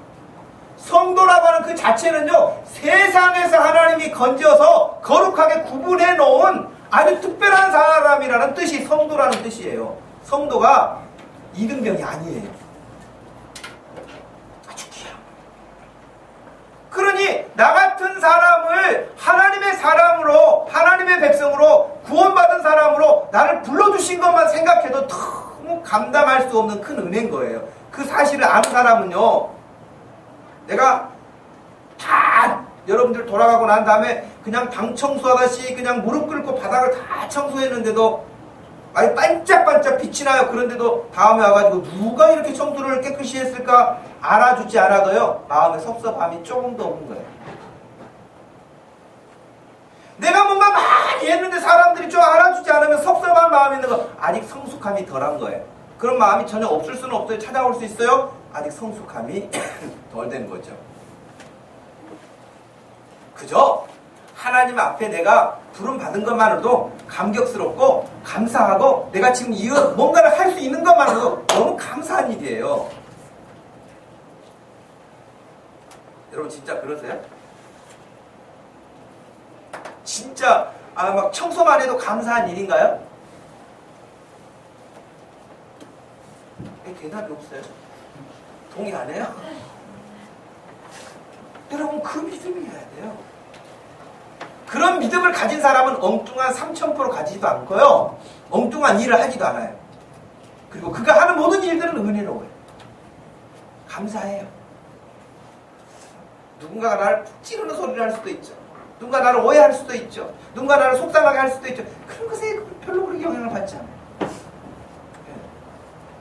성도라고 하는 그 자체는요, 세상에서 하나님이 건져서 거룩하게 구분해 놓은 아주 특별한 사람이라는 뜻이 성도라는 뜻이에요. 성도가 이등병이 아니에요. 아주 귀한. 그러니 나 같은 사람을 하나님의 사람으로, 하나님의 백성으로, 구원받은 사람으로 나를 불러주신 것만 생각해도 너무 감당할 수 없는 큰 은혜인 거예요. 그 사실을 아는 사람은요, 내가 다 여러분들 돌아가고 난 다음에 그냥 방 청소하듯이 그냥 무릎 꿇고 바닥을 다 청소했는데도 아니 반짝반짝 빛이 나요. 그런데도 다음에 와가지고 누가 이렇게 청소를 깨끗이 했을까 알아주지 않아도요, 마음에 섭섭함이 조금도 없는 거예요. 내가 뭔가 많이 했는데 사람들이 좀 알아주지 않으면 섭섭한 마음이 있는 거, 아직 성숙함이 덜한 거예요. 그런 마음이 전혀 없을 수는 없어요. 찾아올 수 있어요. 아직 성숙함이 덜 된 거죠. 그저 하나님 앞에 내가 부름받은 것만으로도 감격스럽고 감사하고 내가 지금 이거 뭔가를 할 수 있는 것만으로도 너무 감사한 일이에요. 여러분 진짜 그러세요? 진짜 막 청소만 해도 감사한 일인가요? 대답이 없어요. 동의 안 해요? 여러분 그 믿음이어야 돼요. 그런 믿음을 가진 사람은 엉뚱한 3000% 가지지도 않고요. 엉뚱한 일을 하지도 않아요. 그리고 그가 하는 모든 일들은 은혜로워요. 감사해요. 누군가가 나를 푹 찌르는 소리를 할 수도 있죠. 누군가 나를 오해할 수도 있죠. 누군가 나를 속상하게 할 수도 있죠. 그런 것에 별로 그렇게 영향을 받지 않아요.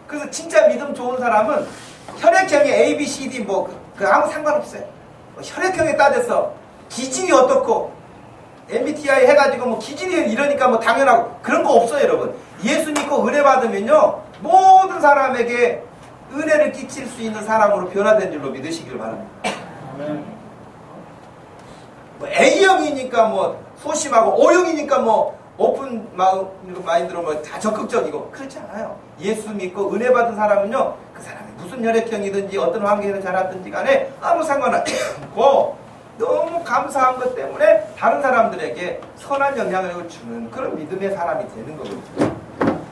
그래서 진짜 믿음 좋은 사람은 혈액형이 A, B, C, D 그 아무 상관없어요. 혈액형에 따져서 기질이 어떻고 MBTI 해가지고 기질이 이러니까 당연하고 그런 거 없어요, 여러분. 예수 믿고 은혜 받으면요 모든 사람에게 은혜를 끼칠 수 있는 사람으로 변화된 줄로 믿으시길 바랍니다. A형이니까 소심하고 O형이니까 오픈 마인드로 다 적극적이고 그렇지 않아요. 예수 믿고 은혜 받은 사람은요 그 사람이 무슨 혈액형이든지 어떤 환경에서 자랐든지 간에 아무 상관없고 너무 감사한 것 때문에 다른 사람들에게 선한 영향력을 주는 그런 믿음의 사람이 되는 거거든요.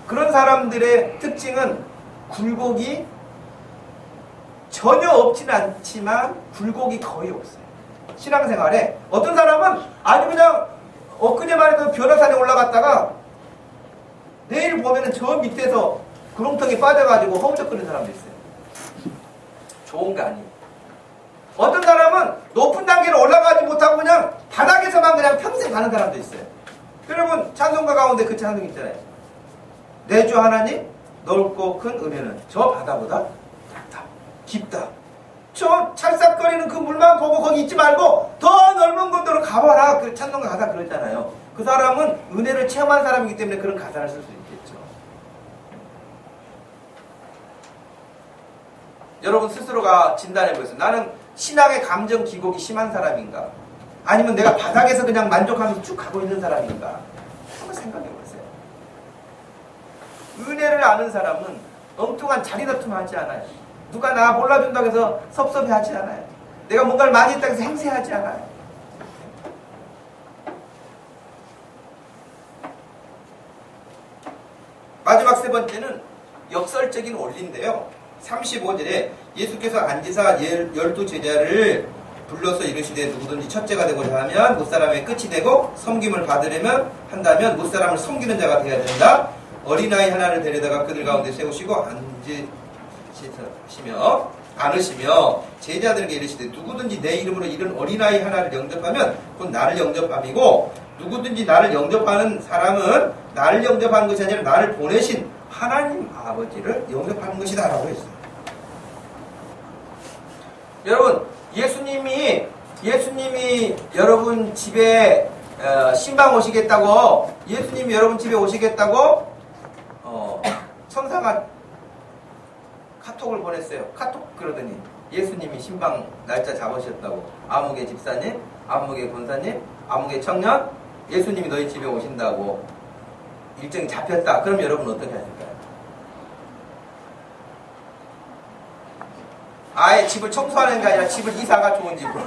그런 사람들의 특징은 굴곡이 전혀 없지는 않지만 굴곡이 거의 없어요. 신앙생활에 어떤 사람은 아주 그냥 엊그제만 해도 변호사에 올라갔다가 내일 보면은 저 밑에서 구렁텅이 빠져가지고 허우적거리는 사람도 있어요. 좋은 거 아니에요. 어떤 사람은 높은 단계로 올라가지 못하고 그냥 바닥에서만 그냥 평생 가는 사람도 있어요. 여러분 찬송가 가운데 그 찬송 있잖아요. 내 주 하나님 넓고 큰 은혜는 저 바다보다 낮다 깊다. 저 찰싹거리는 그 물만 보고 거기 있지 말고 더 넓은 곳으로 가봐라. 그 찬송가 가사 그랬잖아요. 그 사람은 은혜를 체험한 사람이기 때문에 그런 가사를 쓸 수 있겠죠. 여러분 스스로가 진단해보세요. 나는 신앙의 감정 기복이 심한 사람인가? 아니면 내가 바닥에서 그냥 만족하면서 쭉 가고 있는 사람인가? 한번 생각해보세요. 은혜를 아는 사람은 엉뚱한 자리다툼 하지 않아요. 누가 나 몰라준다고 해서 섭섭해하지 않아요. 내가 뭔가를 많이 했다고 해서 행세하지 않아요. 마지막 세 번째는 역설적인 원리인데요. 35절에 예수께서 앉으사 12 제자를 불러서 이르시되 누구든지 첫째가 되고자 하면 못사람의 끝이 되고 섬김을 받으려면 한다면 못사람을 섬기는 자가 되어야 된다. 어린아이 하나를 데려다가 그들 가운데 세우시고 안으시며 제자들에게 이르시되 누구든지 내 이름으로 이런 어린아이 하나를 영접하면 곧 나를 영접함이고 누구든지 나를 영접하는 사람은 나를 영접하는 것이 아니라 나를 보내신 하나님 아버지를 영접하는 것이다 라고 했어요. 여러분 예수님이 여러분 집에 신방 오시겠다고 예수님이 여러분 집에 오시겠다고 천사가 카톡을 보냈어요. 카톡 그러더니 예수님이 신방 날짜 잡으셨다고. 아무개 집사님, 아무개 권사님, 아무개 청년, 예수님이 너희 집에 오신다고 일정이 잡혔다. 그럼 여러분 어떻게 하실까요? 아예 집을 청소하는 게 아니라 집을 이사가 좋은 집으로.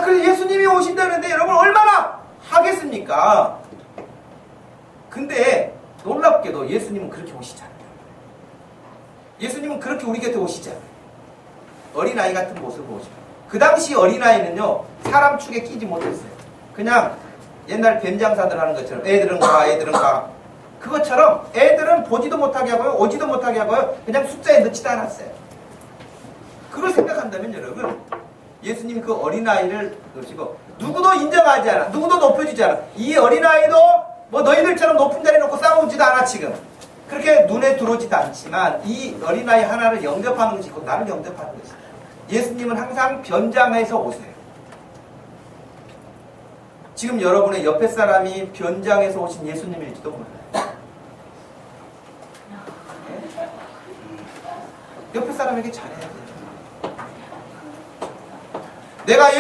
그래 예수님이 오신다는데 여러분 얼마나 하겠습니까? 근데 놀랍게도 예수님은 그렇게 오시지 않아요. 예수님은 그렇게 우리 곁에 오시지 않아요. 어린아이 같은 모습으로 오시고. 그 당시 어린아이는요 사람 축에 끼지 못했어요. 그냥 옛날 뱀장사들 하는 것처럼 애들은 가 그것처럼 애들은 보지도 못하게 하고요 오지도 못하게 하고요 그냥 숫자에 넣지도 않았어요. 그걸 생각한다면 여러분 예수님이 그 어린아이를 놓으시고 누구도 인정하지 않아 누구도 높여주지 않아 이 어린아이도 너희들처럼 높은 자리에 놓고 싸우지도 않아. 지금 그렇게 눈에 들어오지도 않지만 이 어린아이 하나를 영접하는 것이 곧 나를 영접하는 것이다. 예수님은 항상 변장해서 오세요. 지금 여러분의 옆에 사람이 변장해서 오신 예수님일지도 몰라요. 옆에 사람에게 잘해야 돼요. 내가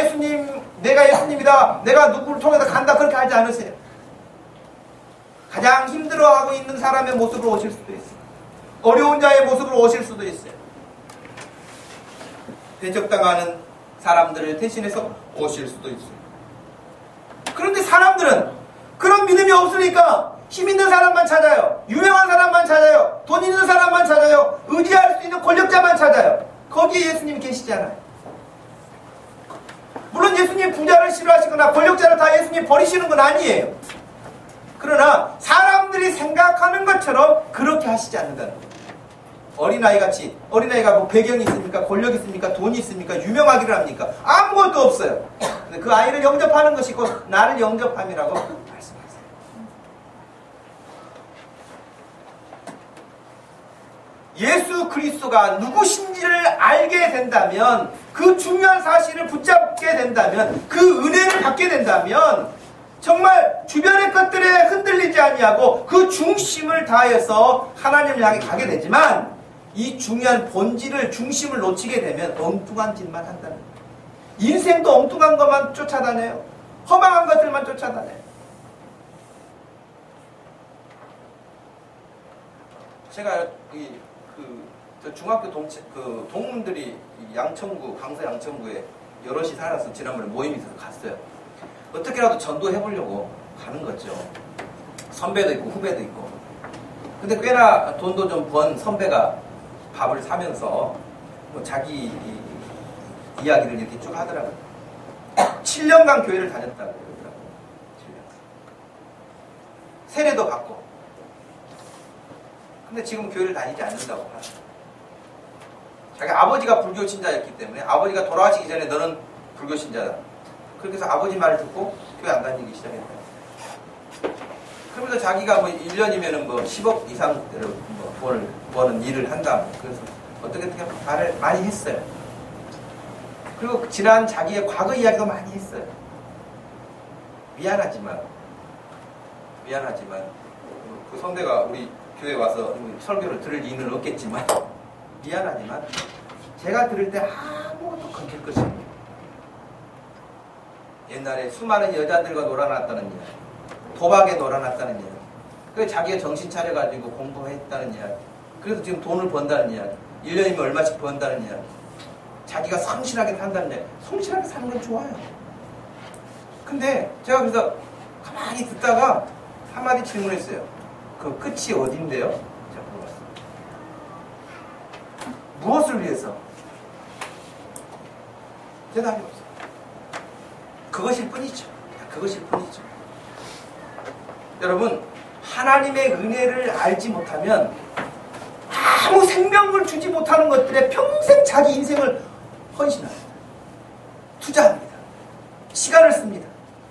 예수님이다. 내가 누구를 통해서 간다. 그렇게 하지 않으세요. 가장 힘들어하고 있는 사람의 모습으로 오실 수도 있어요. 어려운 자의 모습으로 오실 수도 있어요. 대적당하는 사람들을 대신해서 오실 수도 있어요. 사람들은 그런 믿음이 없으니까 힘 있는 사람만 찾아요. 유명한 사람만 찾아요. 돈 있는 사람만 찾아요. 의지할 수 있는 권력자만 찾아요. 거기에 예수님이 계시잖아요. 물론 예수님 부자를 싫어하시거나 권력자를 다 예수님 버리시는 건 아니에요. 그러나 사람들이 생각하는 것처럼 그렇게 하시지 않는다는 거예요. 어린아이같이, 어린아이가 뭐 배경이 있습니까? 권력이 있습니까? 돈이 있습니까? 유명하기를 합니까? 아무것도 없어요. 근데 그 아이를 영접하는 것이 곧 나를 영접함이라고 말씀하세요. 예수 그리스도가 누구신지를 알게 된다면, 그 중요한 사실을 붙잡게 된다면, 그 은혜를 받게 된다면 정말 주변의 것들에 흔들리지 아니하고 그 중심을 다해서 하나님을 향해 가게 되지만, 이 중요한 본질을, 중심을 놓치게 되면 엉뚱한 짓만 한다는 거예요. 인생도 엉뚱한 것만 쫓아다녀요. 허망한 것들만 쫓아다녀요. 제가 저 중학교 동문들이 양천구, 강서 양천구에 여럿이 살아서 지난번에 모임이 있어서 갔어요. 어떻게라도 전도해보려고 가는 거죠. 선배도 있고 후배도 있고. 근데 꽤나 돈도 좀 번 선배가 밥을 사면서 뭐 자기 이야기를 이렇게 쭉 하더라고요. 7년간 교회를 다녔다고 그러더라고요. 7년. 세례도 받고. 근데 지금 교회를 다니지 않는다고 하죠. 자기 아버지가 불교 신자였기 때문에 아버지가 돌아가시기 전에 너는 불교 신자다. 그렇게 해서 아버지 말을 듣고 교회 안 다니기 시작했다. 그러면서 자기가 뭐 1년이면은 뭐 10억 이상 뭐 버는 일을 한다. 그래서 어떻게 말을 많이 했어요. 그리고 지난 자기의 과거 이야기도 많이 했어요. 미안하지만 그 선배가 우리 교회 와서 설교를 들을 이유는 없겠지만, 미안하지만 제가 들을 때 아무것도 건질 것이 없어요. 옛날에 수많은 여자들과 놀아났다는 이야기, 도박에 놀아났다는 이야기, 그래서 자기가 정신 차려가지고 공부했다는 이야기, 그래서 지금 돈을 번다는 이야기, 1년이면 얼마씩 번다는 이야기, 자기가 성실하게 산다는 이야기. 성실하게 사는 건 좋아요. 근데 제가 그래서 가만히 듣다가 한마디 질문했어요. 그 끝이 어딘데요? 제가 물어봤어요. 무엇을 위해서? 대답이 없어요. 그것일 뿐이죠. 그것일 뿐이죠. 여러분, 하나님의 은혜를 알지 못하면 아무 생명을 주지 못하는 것들에 평생 자기 인생을 헌신합니다. 투자합니다. 시간을 씁니다.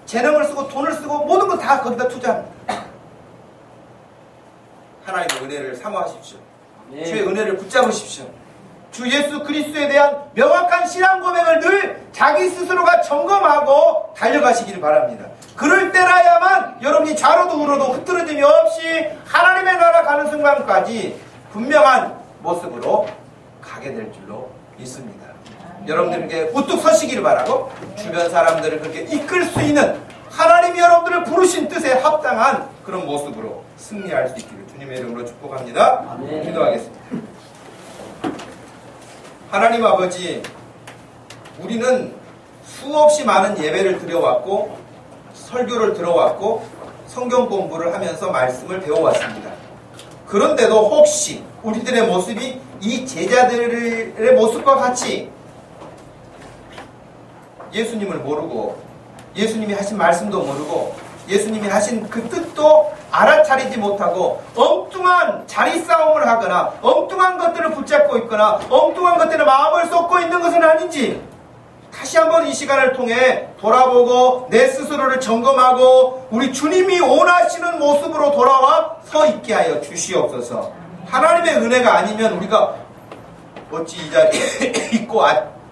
재능을 쓰고 돈을 쓰고 모든 걸 다 거기다 투자합니다. 하나님의 은혜를 사모하십시오. 네. 주의 은혜를 붙잡으십시오. 주 예수 그리스도에 대한 명확한 신앙 고백을 늘 자기 스스로가 점검하고 달려가시기를 바랍니다. 그럴 때라야만 여러분이 좌로도 우로도 흐트러짐이 없이 하나님의 나라 가는 순간까지 분명한 모습으로 가게 될 줄로 믿습니다. 여러분들에게 우뚝 서시기를 바라고, 주변 사람들을 그렇게 이끌 수 있는 하나님이 여러분들을 부르신 뜻에 합당한 그런 모습으로 승리할 수 있기를 주님의 이름으로 축복합니다. 아멘. 기도하겠습니다. 하나님 아버지, 우리는 수없이 많은 예배를 드려왔고 설교를 들어왔고 성경 공부를 하면서 말씀을 배워왔습니다. 그런데도 혹시 우리들의 모습이 이 제자들의 모습과 같이 예수님을 모르고 예수님이 하신 말씀도 모르고 예수님이 하신 그 뜻도 알아차리지 못하고 엉뚱한 자리 싸움을 하거나 엉뚱한 것들을 붙잡고 있거나 엉뚱한 것들에 마음을 쏟고 있는 것은 아닌지 다시 한번 이 시간을 통해 돌아보고 내 스스로를 점검하고 우리 주님이 원하시는 모습으로 돌아와 서 있게 하여 주시옵소서. 하나님의 은혜가 아니면 우리가 어찌 이 자리에 있고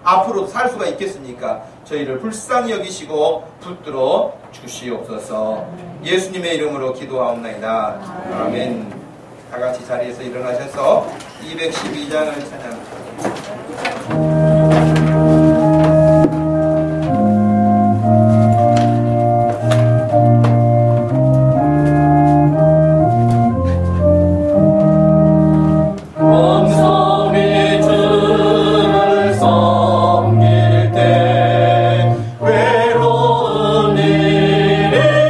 앞으로 살 수가 있겠습니까? 저희를 불쌍히 여기시고 붙들어 주시옵소서. 예수님의 이름으로 기도하옵나이다. 아멘. 다 같이 자리에서 일어나셔서 212장을 찬양합니다. 외로운 일에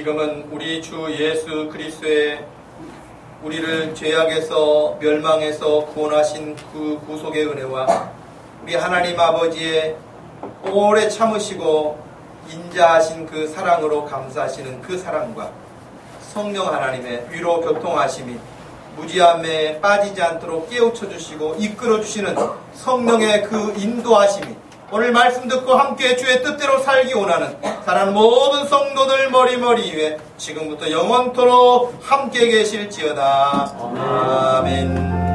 지금은 우리 주 예수 그리스도의 우리를 죄악에서 멸망에서 구원하신 그 구속의 은혜와 우리 하나님 아버지의 오래 참으시고 인자하신 그 사랑으로 감사하시는 그 사랑과 성령 하나님의 위로 교통하심이 무지함에 빠지지 않도록 깨우쳐 주시고 이끌어 주시는 성령의 그 인도하심이 오늘 말씀 듣고 함께 주의 뜻대로 살기 원하는 사랑하는 모든 성도들 머리머리 위에 지금부터 영원토록 함께 계실지어다. 아멘.